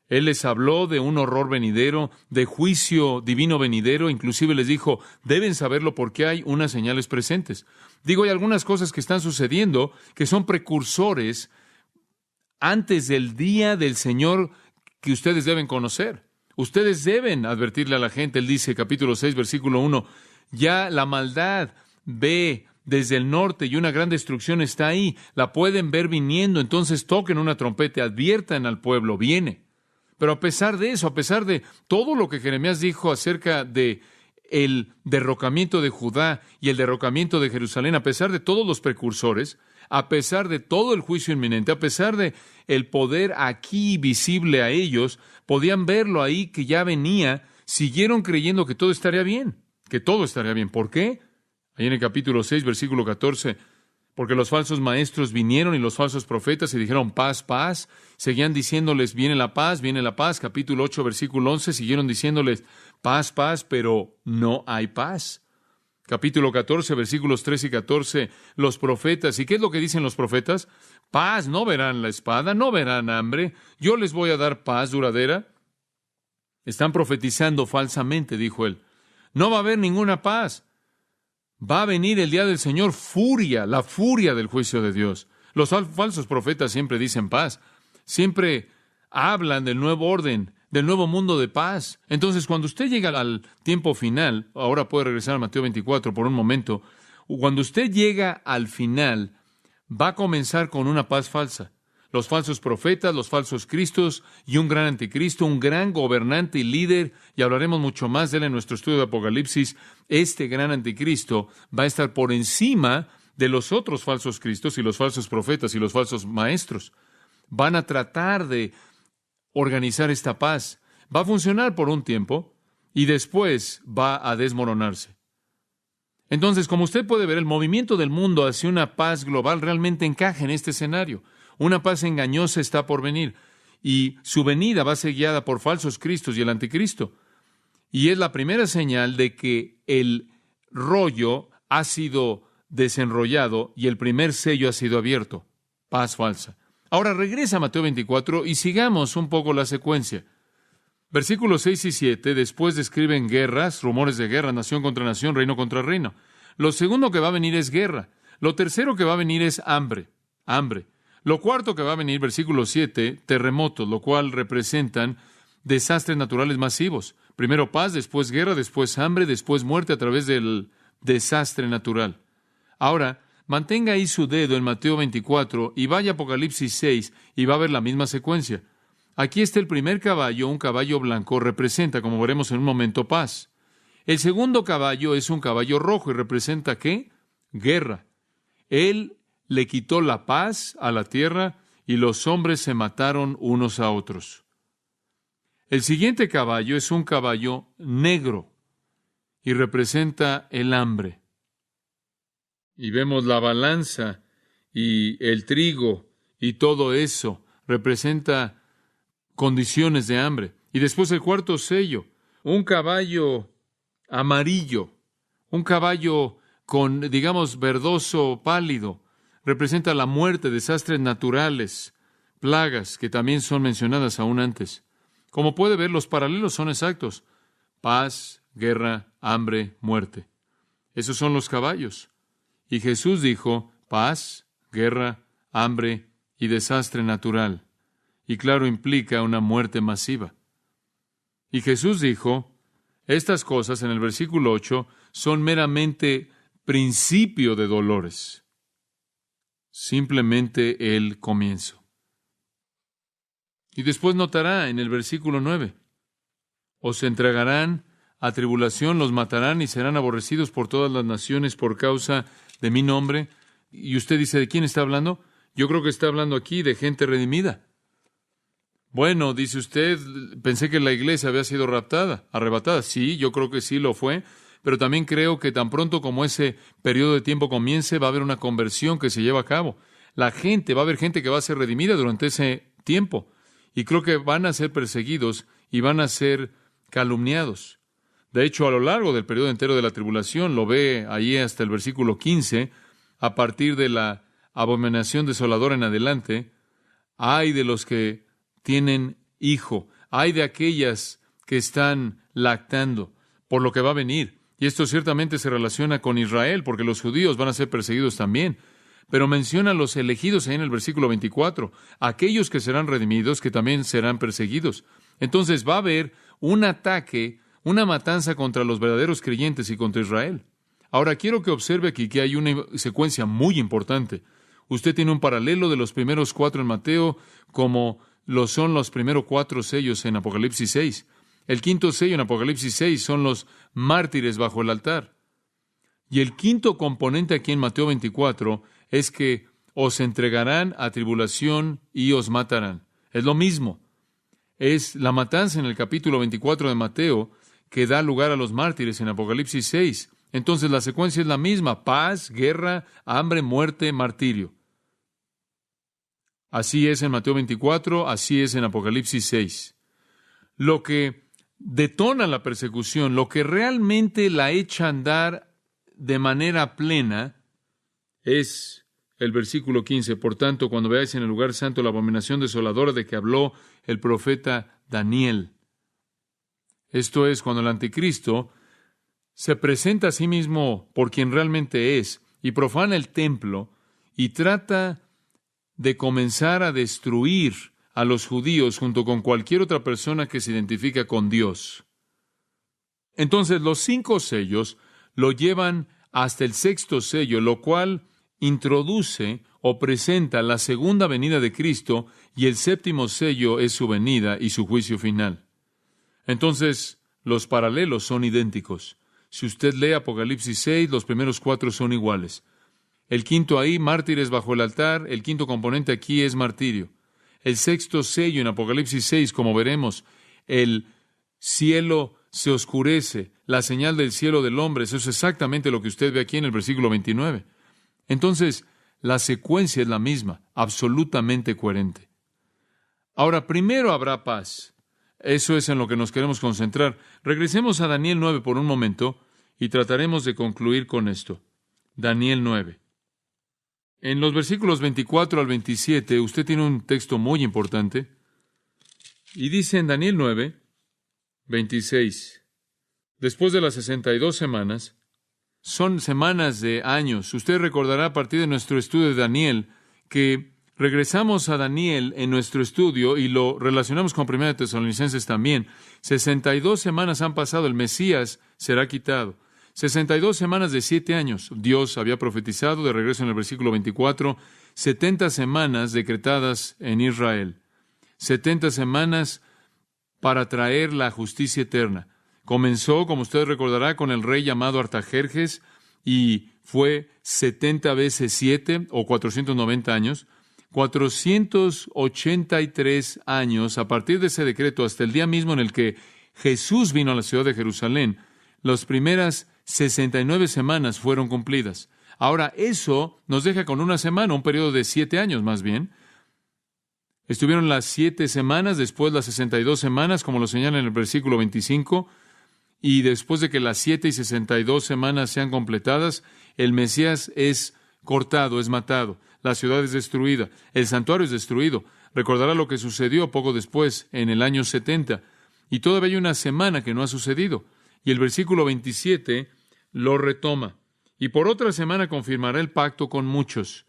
B: Él les habló de un horror venidero, de juicio divino venidero, inclusive les dijo, deben saberlo porque hay unas señales presentes. Digo, hay algunas cosas que están sucediendo que son precursores antes del día del Señor que ustedes deben conocer. Ustedes deben advertirle a la gente. Él dice, capítulo 6, versículo 1, ya la maldad ve desde el norte y una gran destrucción está ahí. La pueden ver viniendo, entonces toquen una trompeta, adviertan al pueblo, viene. Pero a pesar de eso, a pesar de todo lo que Jeremías dijo acerca de el derrocamiento de Judá y el derrocamiento de Jerusalén, a pesar de todos los precursores, a pesar de todo el juicio inminente, a pesar de el poder aquí visible a ellos, podían verlo ahí que ya venía, siguieron creyendo que todo estaría bien, que todo estaría bien. ¿Por qué? Ahí en el capítulo 6, versículo 14, porque los falsos maestros vinieron y los falsos profetas y dijeron paz, paz, seguían diciéndoles viene la paz, capítulo 8, versículo 11, siguieron diciéndoles paz, paz, pero no hay paz. Capítulo 14, versículos 13 y 14, los profetas. ¿Y qué es lo que dicen los profetas? Paz, no verán la espada, no verán hambre, yo les voy a dar paz duradera. Están profetizando falsamente, dijo él. No va a haber ninguna paz. Va a venir el día del Señor, furia, la furia del juicio de Dios. Los falsos profetas siempre dicen paz, siempre hablan del nuevo orden, del nuevo mundo de paz. Entonces, cuando usted llega al tiempo final, ahora puede regresar a Mateo 24 por un momento, cuando usted llega al final, va a comenzar con una paz falsa. Los falsos profetas, los falsos cristos y un gran anticristo, un gran gobernante y líder, y hablaremos mucho más de él en nuestro estudio de Apocalipsis. Este gran anticristo va a estar por encima de los otros falsos cristos y los falsos profetas y los falsos maestros. Van a tratar de organizar esta paz. Va a funcionar por un tiempo y después va a desmoronarse. Entonces, como usted puede ver, el movimiento del mundo hacia una paz global realmente encaja en este escenario. Una paz engañosa está por venir y su venida va a ser guiada por falsos cristos y el anticristo. Y es la primera señal de que el rollo ha sido desenrollado y el primer sello ha sido abierto. Paz falsa. Ahora regresa a Mateo 24 y sigamos un poco la secuencia. Versículos 6 y 7, después describen guerras, rumores de guerra, nación contra nación, reino contra reino. Lo segundo que va a venir es guerra. Lo tercero que va a venir es hambre. Hambre. Lo cuarto que va a venir, versículo 7, terremotos, lo cual representan desastres naturales masivos. Primero paz, después guerra, después hambre, después muerte a través del desastre natural. Ahora, mantenga ahí su dedo en Mateo 24 y vaya a Apocalipsis 6 y va a ver la misma secuencia. Aquí está el primer caballo, un caballo blanco, representa, como veremos en un momento, paz. El segundo caballo es un caballo rojo y representa, ¿qué? Guerra. Él le quitó la paz a la tierra y los hombres se mataron unos a otros. El siguiente caballo es un caballo negro y representa el hambre. Y vemos la balanza y el trigo y todo eso representa condiciones de hambre. Y después el cuarto sello, un caballo amarillo, un caballo con, digamos, verdoso pálido, representa la muerte, desastres naturales, plagas que también son mencionadas aún antes. Como puede ver, los paralelos son exactos. Paz, guerra, hambre, muerte. Esos son los caballos. Y Jesús dijo, paz, guerra, hambre y desastre natural. Y claro, implica una muerte masiva. Y Jesús dijo, estas cosas en el versículo 8 son meramente principio de dolores. Simplemente el comienzo. Y después notará en el versículo 9, os entregarán a tribulación, los matarán y serán aborrecidos por todas las naciones por causa de mi nombre. Y usted dice, ¿de quién está hablando? Yo creo que está hablando aquí de gente redimida. Bueno, dice usted, pensé que la iglesia había sido arrebatada. Sí, yo creo que sí lo fue, pero también creo que tan pronto como ese periodo de tiempo comience, va a haber una conversión que se lleva a cabo. Va a haber gente que va a ser redimida durante ese tiempo. Y creo que van a ser perseguidos y van a ser calumniados. De hecho, a lo largo del periodo entero de la tribulación, lo ve ahí hasta el versículo 15, a partir de la abominación desoladora en adelante, ay de los que tienen hijo, ay de aquellas que están lactando por lo que va a venir. Y esto ciertamente se relaciona con Israel, porque los judíos van a ser perseguidos también. Pero menciona a los elegidos ahí en el versículo 24, aquellos que serán redimidos, que también serán perseguidos. Entonces va a haber un ataque, una matanza contra los verdaderos creyentes y contra Israel. Ahora quiero que observe aquí que hay una secuencia muy importante. Usted tiene un paralelo de los primeros 4 en Mateo, como lo son los primeros 4 sellos en Apocalipsis 6. El quinto sello en Apocalipsis 6 son los mártires bajo el altar. Y el quinto componente aquí en Mateo 24 es que os entregarán a tribulación y os matarán. Es lo mismo. Es la matanza en el capítulo 24 de Mateo que da lugar a los mártires en Apocalipsis 6. Entonces la secuencia es la misma: paz, guerra, hambre, muerte, martirio. Así es en Mateo 24, así es en Apocalipsis 6. Lo que detona la persecución, lo que realmente la echa a andar de manera plena, es el versículo 15. Por tanto, cuando veáis en el lugar santo la abominación desoladora de que habló el profeta Daniel. Esto es cuando el anticristo se presenta a sí mismo por quien realmente es y profana el templo y trata de comenzar a destruir a los judíos junto con cualquier otra persona que se identifica con Dios. Entonces los 5 sellos lo llevan hasta el 6º sello, lo cual introduce o presenta la segunda venida de Cristo, y el 7º sello es su venida y su juicio final. Entonces, los paralelos son idénticos. Si usted lee Apocalipsis 6, los primeros 4 son iguales. El quinto ahí, mártires bajo el altar, el quinto componente aquí es martirio. El 6º sello en Apocalipsis 6, como veremos, el cielo se oscurece, la señal del cielo del hombre. Eso es exactamente lo que usted ve aquí en el versículo 29. Entonces, la secuencia es la misma, absolutamente coherente. Ahora, primero habrá paz. Eso es en lo que nos queremos concentrar. Regresemos a Daniel 9 por un momento y trataremos de concluir con esto. Daniel 9. En los versículos 24 al 27, usted tiene un texto muy importante. Y dice en Daniel 9, 26, después de las 62 semanas, son semanas de años. Usted recordará a partir de nuestro estudio de Daniel que regresamos a Daniel en nuestro estudio y lo relacionamos con 1 Tesalonicenses también. 62 semanas han pasado, el Mesías será quitado. 62 semanas de 7 años. Dios había profetizado, de regreso en el versículo 24, 70 semanas decretadas en Israel. 70 semanas para traer la justicia eterna. Comenzó, como usted recordará, con el rey llamado Artajerjes, y fue 70 veces 7, o 490 años. 483 años, a partir de ese decreto, hasta el día mismo en el que Jesús vino a la ciudad de Jerusalén, las primeras 69 semanas fueron cumplidas. Ahora, eso nos deja con una semana, un periodo de 7 años más bien. Estuvieron las 7 semanas, después las 62 semanas, como lo señala en el versículo 25, y después de que las 7 y 62 semanas sean completadas, el Mesías es cortado, es matado, la ciudad es destruida, el santuario es destruido. Recordará lo que sucedió poco después, en el año 70, y todavía hay una semana que no ha sucedido. Y el versículo 27 lo retoma. Y por otra semana confirmará el pacto con muchos.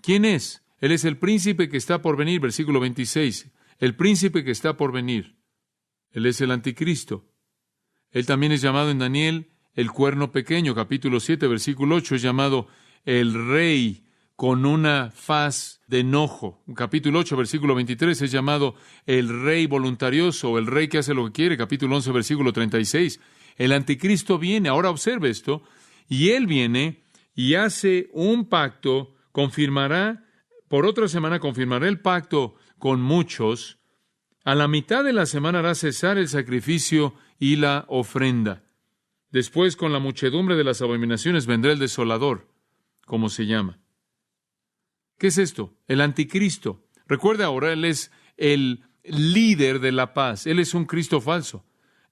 B: ¿Quién es? Él es el príncipe que está por venir, versículo 26. El príncipe que está por venir. Él es el anticristo. Él también es llamado en Daniel el cuerno pequeño, capítulo 7, versículo 8, es llamado el rey con una faz de enojo. Capítulo 8, versículo 23, es llamado el rey voluntarioso, o el rey que hace lo que quiere. Capítulo 11, versículo 36. El anticristo viene, ahora observe esto, y él viene y hace un pacto, por otra semana confirmará el pacto con muchos. A la mitad de la semana hará cesar el sacrificio y la ofrenda. Después, con la muchedumbre de las abominaciones, vendrá el desolador, como se llama. ¿Qué es esto? El anticristo. Recuerde ahora, él es el líder de la paz. Él es un Cristo falso.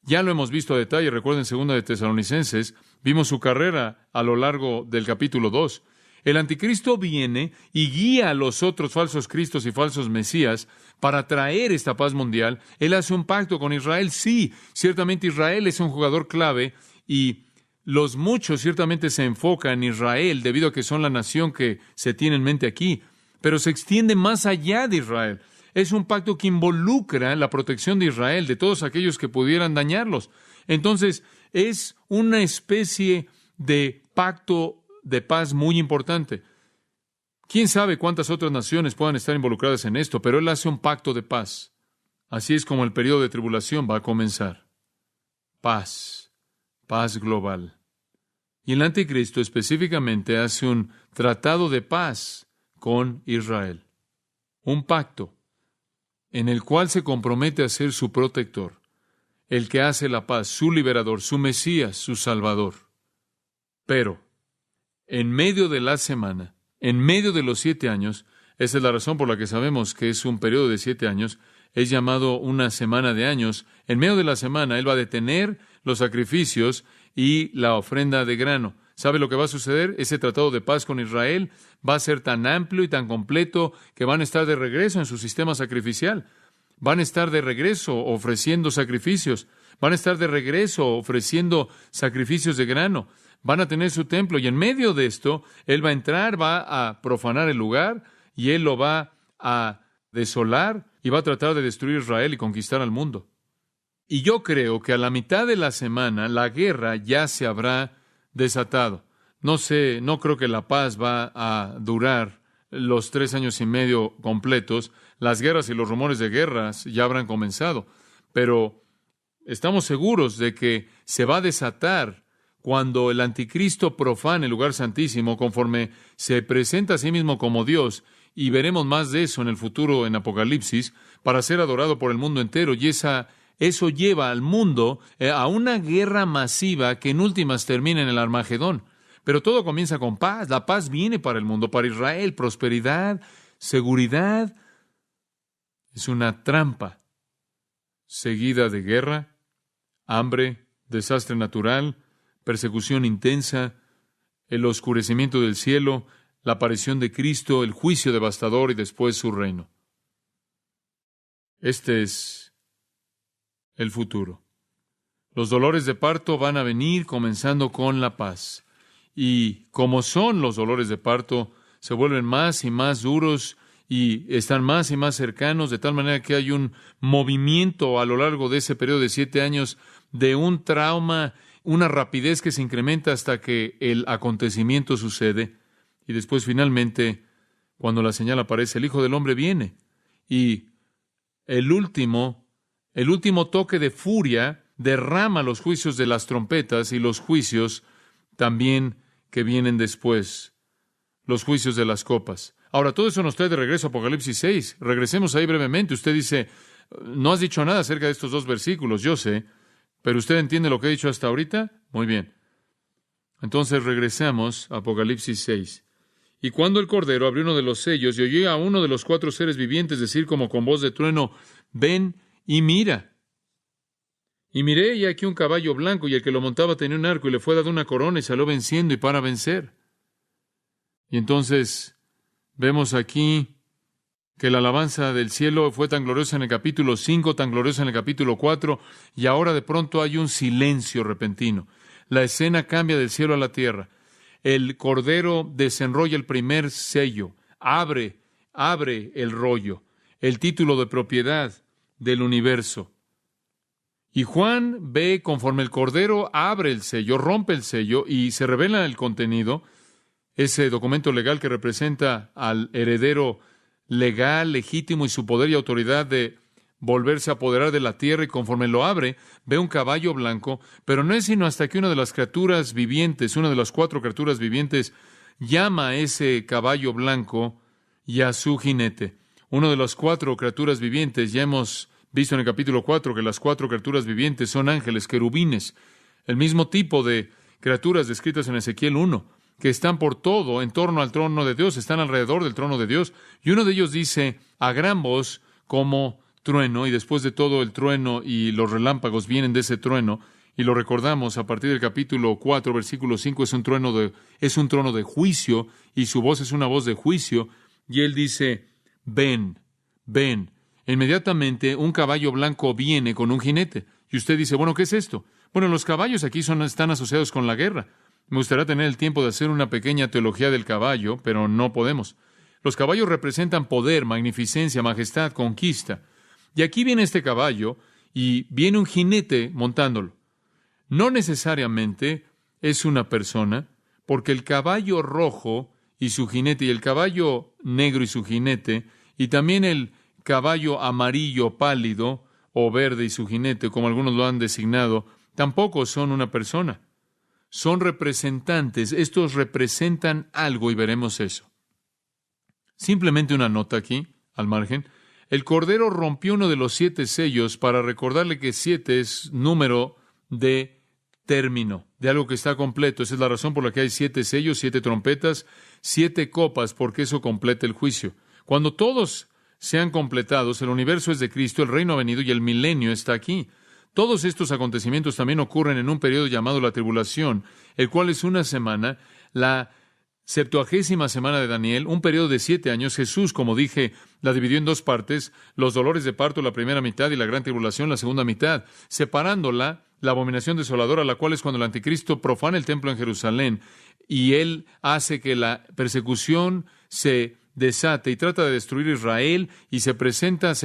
B: Ya lo hemos visto a detalle. Recuerden, 2 de Tesalonicenses, vimos su carrera a lo largo del capítulo 2. El anticristo viene y guía a los otros falsos cristos y falsos mesías para traer esta paz mundial. Él hace un pacto con Israel. Sí, ciertamente Israel es un jugador clave y los muchos ciertamente se enfocan en Israel debido a que son la nación que se tiene en mente aquí, pero se extiende más allá de Israel. Es un pacto que involucra la protección de Israel, de todos aquellos que pudieran dañarlos. Entonces, es una especie de pacto de paz muy importante. ¿Quién sabe cuántas otras naciones puedan estar involucradas en esto? Pero Él hace un pacto de paz. Así es como el periodo de tribulación va a comenzar. Paz. Paz global. Y el anticristo específicamente hace un tratado de paz con Israel. Un pacto en el cual se compromete a ser su protector, el que hace la paz, su liberador, su Mesías, su Salvador. Pero, en medio de la semana, en medio de los 7 años, esa es la razón por la que sabemos que es un periodo de 7 años, es llamado una semana de años. En medio de la semana, Él va a detener los sacrificios y la ofrenda de grano. ¿Sabe lo que va a suceder? Ese tratado de paz con Israel va a ser tan amplio y tan completo que van a estar de regreso en su sistema sacrificial. Van a estar de regreso ofreciendo sacrificios. Van a estar de regreso ofreciendo sacrificios de grano. Van a tener su templo y en medio de esto, Él va a entrar, va a profanar el lugar y Él lo va a desolar y va a tratar de destruir Israel y conquistar al mundo. Y yo creo que a la mitad de la semana la guerra ya se habrá desatado. No creo que la paz va a durar los 3 años y medio completos. Las guerras y los rumores de guerras ya habrán comenzado. Pero estamos seguros de que se va a desatar cuando el anticristo profane el lugar santísimo conforme se presenta a sí mismo como Dios. Y veremos más de eso en el futuro en Apocalipsis para ser adorado por el mundo entero. Y eso lleva al mundo a una guerra masiva que en últimas termina en el Armagedón. Pero todo comienza con paz. La paz viene para el mundo, para Israel. Prosperidad, seguridad. Es una trampa seguida de guerra, hambre, desastre natural, persecución intensa, el oscurecimiento del cielo, la aparición de Cristo, el juicio devastador y después su reino. Este es el futuro. Los dolores de parto van a venir comenzando con la paz. Y como son los dolores de parto, se vuelven más y más duros y están más y más cercanos, de tal manera que hay un movimiento a lo largo de ese periodo de 7 años de un trauma, una rapidez que se incrementa hasta que el acontecimiento sucede. Y después finalmente, cuando la señal aparece, el Hijo del Hombre viene. Y el último toque de furia derrama los juicios de las trompetas y los juicios también que vienen después, los juicios de las copas. Ahora, todo eso nos trae de regreso a Apocalipsis 6. Regresemos ahí brevemente. Usted dice, no has dicho nada acerca de estos 2 versículos, yo sé, pero ¿usted entiende lo que he dicho hasta ahorita? Muy bien. Entonces regresamos a Apocalipsis 6. Y cuando el Cordero abrió uno de los sellos y oyó a uno de los 4 seres vivientes decir como con voz de trueno, ven y mira. Y miré, y aquí un caballo blanco, y el que lo montaba tenía un arco, y le fue dado una corona, y salió venciendo y para vencer. Y entonces vemos aquí que la alabanza del cielo fue tan gloriosa en el capítulo 5, tan gloriosa en el capítulo 4, y ahora de pronto hay un silencio repentino. La escena cambia del cielo a la tierra. El Cordero desenrolla el primer sello, abre el rollo, el título de propiedad del universo. Y Juan ve conforme el Cordero abre el sello, rompe el sello y se revela el contenido, ese documento legal que representa al heredero legal, legítimo y su poder y autoridad de volverse a apoderar de la tierra, y conforme lo abre, ve un caballo blanco, pero no es sino hasta que una de las criaturas vivientes, una de las 4 criaturas vivientes, llama a ese caballo blanco y a su jinete. Una de las 4 criaturas vivientes, ya hemos visto en el capítulo 4 que las 4 criaturas vivientes son ángeles, querubines, el mismo tipo de criaturas descritas en Ezequiel 1, que están por todo en torno al trono de Dios, están alrededor del trono de Dios, y uno de ellos dice a gran voz como
C: trueno, y después de todo el trueno y los relámpagos vienen de ese trueno, y lo recordamos a partir del capítulo 4, versículo 5, es un trono de juicio, y su voz es una voz de juicio, y él dice, ven, ven. Inmediatamente un caballo blanco viene con un jinete, y usted dice, bueno, ¿qué es esto? Bueno, los caballos aquí están asociados con la guerra. Me gustaría tener el tiempo de hacer una pequeña teología del caballo, pero no podemos. Los caballos representan poder, magnificencia, majestad, conquista. Y aquí viene este caballo y viene un jinete montándolo. No necesariamente es una persona, porque el caballo rojo y su jinete, y el caballo negro y su jinete, y también el caballo amarillo pálido o verde y su jinete, como algunos lo han designado, tampoco son una persona. Son representantes. Estos representan algo y veremos eso. Simplemente una nota aquí, al margen. El Cordero rompió uno de los 7 sellos para recordarle que 7 es número de término, de algo que está completo. Esa es la razón por la que hay 7 sellos, 7 trompetas, 7 copas, porque eso completa el juicio. Cuando todos sean completados, el universo es de Cristo, el reino ha venido y el milenio está aquí. Todos estos acontecimientos también ocurren en un periodo llamado la tribulación, el cual es una semana, la 70ª semana de Daniel, un periodo de 7 años. Jesús, como dije, la dividió en 2 partes, los dolores de parto la primera mitad y la gran tribulación la segunda mitad, separándola, la abominación desoladora, la cual es cuando el anticristo profana el templo en Jerusalén y él hace que la persecución se desate y trata de destruir Israel y se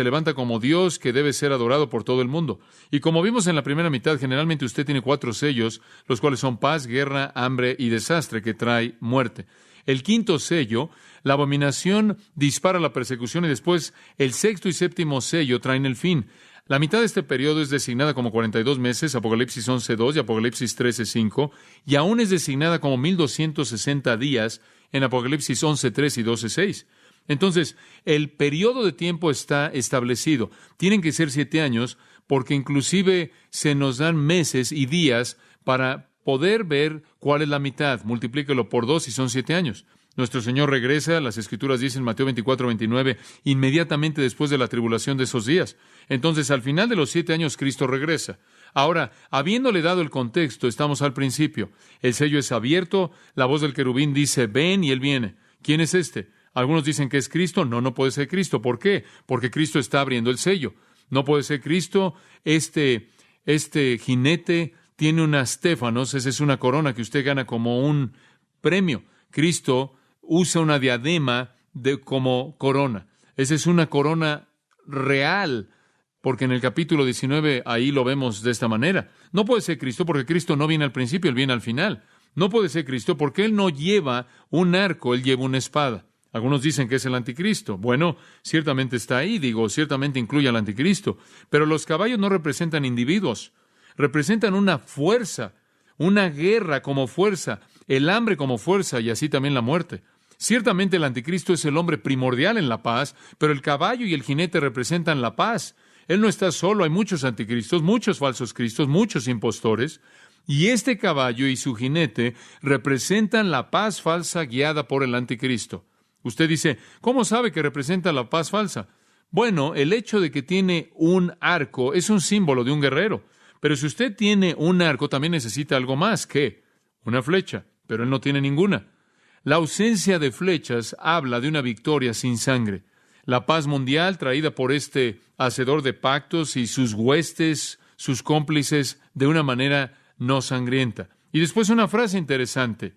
C: levanta como Dios que debe ser adorado por todo el mundo. Y como vimos en la primera mitad, generalmente usted tiene 4 sellos, los cuales son paz, guerra, hambre y desastre que trae muerte. El 5º sello, la abominación dispara la persecución y después el 6º y 7º sello traen el fin. La mitad de este periodo es designada como 42 meses, Apocalipsis 11:2 y Apocalipsis 13:5, y aún es designada como 1260 días en Apocalipsis 11:3 y 12:6. Entonces, el periodo de tiempo está establecido. Tienen que ser 7 años, porque inclusive se nos dan meses y días para poder ver cuál es la mitad. Multiplíquelo por 2 y son 7 años. Nuestro Señor regresa, las Escrituras dicen en Mateo 24:29, inmediatamente después de la tribulación de esos días. Entonces, al final de los 7 años, Cristo regresa. Ahora, habiéndole dado el contexto, estamos al principio. El sello es abierto, la voz del querubín dice, ven, y él viene. ¿Quién es este? Algunos dicen que es Cristo. No, no puede ser Cristo. ¿Por qué? Porque Cristo está abriendo el sello. No puede ser Cristo. Este jinete tiene unas stéfanos, esa es una corona que usted gana como un premio. Cristo usa una diadema como corona. Esa es una corona real, porque en el capítulo 19 ahí lo vemos de esta manera. No puede ser Cristo porque Cristo no viene al principio, Él viene al final. No puede ser Cristo porque Él no lleva un arco, Él lleva una espada. Algunos dicen que es el anticristo. Bueno, ciertamente está ahí, ciertamente incluye al anticristo. Pero los caballos no representan individuos, representan una fuerza, una guerra como fuerza, el hambre como fuerza y así también la muerte. Ciertamente el anticristo es el hombre primordial en la paz, pero el caballo y el jinete representan la paz. Él no está solo, hay muchos anticristos, muchos falsos cristos, muchos impostores, y este caballo y su jinete representan la paz falsa guiada por el anticristo. Usted dice, ¿cómo sabe que representa la paz falsa? Bueno, el hecho de que tiene un arco es un símbolo de un guerrero, pero si usted tiene un arco también necesita algo más. ¿Qué? Una flecha, pero él no tiene ninguna. La ausencia de flechas habla de una victoria sin sangre. La paz mundial traída por este hacedor de pactos y sus huestes, sus cómplices, de una manera no sangrienta. Y después una frase interesante.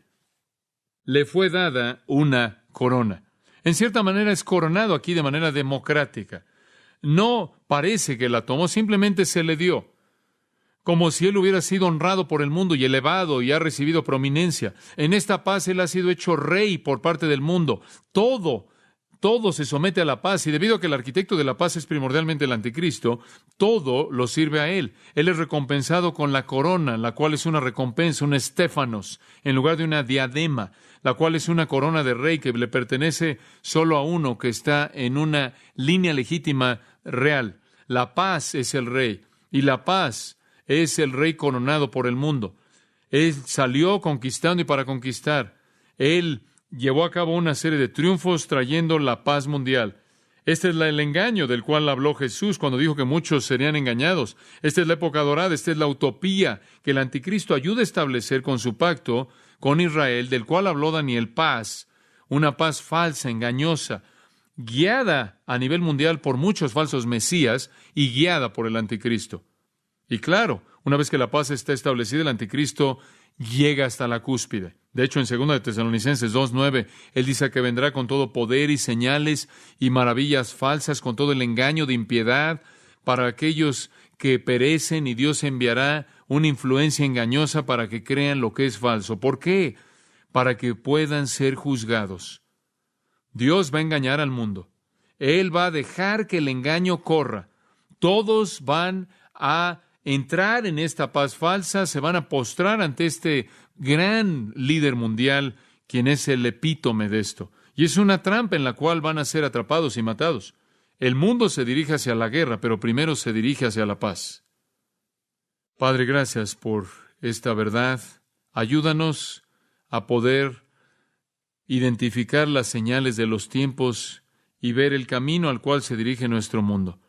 C: Le fue dada una corona. En cierta manera es coronado aquí de manera democrática. No parece que la tomó, simplemente se le dio. Como si él hubiera sido honrado por el mundo y elevado y ha recibido prominencia. En esta paz él ha sido hecho rey por parte del mundo. Todo se somete a la paz, y debido a que el arquitecto de la paz es primordialmente el anticristo, todo lo sirve a él. Él es recompensado con la corona, la cual es una recompensa, un estéfanos, en lugar de una diadema, la cual es una corona de rey que le pertenece solo a uno que está en una línea legítima real. La paz es el rey, y la paz es el rey coronado por el mundo. Él salió conquistando y para conquistar. Él llevó a cabo una serie de triunfos trayendo la paz mundial.
B: Este es el engaño del cual habló Jesús cuando dijo que muchos serían engañados. Esta es la época dorada, esta es la utopía que el anticristo ayuda a establecer con su pacto con Israel, del cual habló Daniel, paz, una paz falsa, engañosa, guiada a nivel mundial por muchos falsos mesías y guiada por el anticristo. Y claro, una vez que la paz está establecida, el anticristo llega hasta la cúspide. De hecho, en 2 de Tesalonicenses 2:9, él dice que vendrá con todo poder y señales y maravillas falsas, con todo el engaño de impiedad para aquellos que perecen, y Dios enviará una influencia engañosa para que crean lo que es falso. ¿Por qué? Para que puedan ser juzgados. Dios va a engañar al mundo. Él va a dejar que el engaño corra. Todos van a entrar en esta paz falsa, se van a postrar ante este gran líder mundial, quien es el epítome de esto. Y es una trampa en la cual van a ser atrapados y matados. El mundo se dirige hacia la guerra, pero primero se dirige hacia la paz. Padre, gracias por esta verdad. Ayúdanos a poder identificar las señales de los tiempos y ver el camino al cual se dirige nuestro mundo.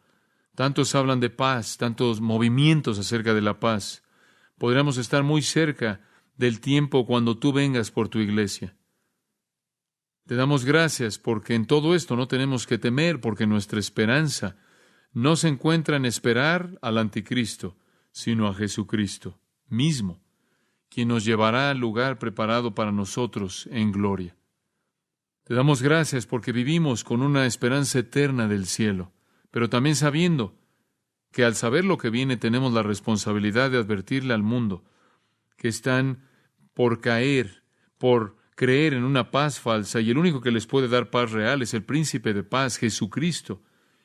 B: Tantos hablan de paz, tantos movimientos acerca de la paz. Podríamos estar muy cerca del tiempo cuando tú vengas por tu iglesia. Te damos gracias porque en todo esto no tenemos que temer, porque nuestra esperanza no se encuentra en esperar al anticristo, sino a Jesucristo mismo, quien nos llevará al lugar preparado para nosotros en gloria. Te damos gracias porque vivimos con una esperanza eterna del cielo, pero también sabiendo que al saber lo que viene tenemos la responsabilidad de advertirle al mundo que están por caer, por creer en una paz falsa, y el único que les puede dar paz real es el príncipe de paz, Jesucristo.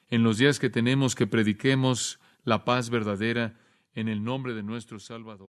B: En los días que tenemos, que prediquemos la paz verdadera en el nombre de nuestro Salvador.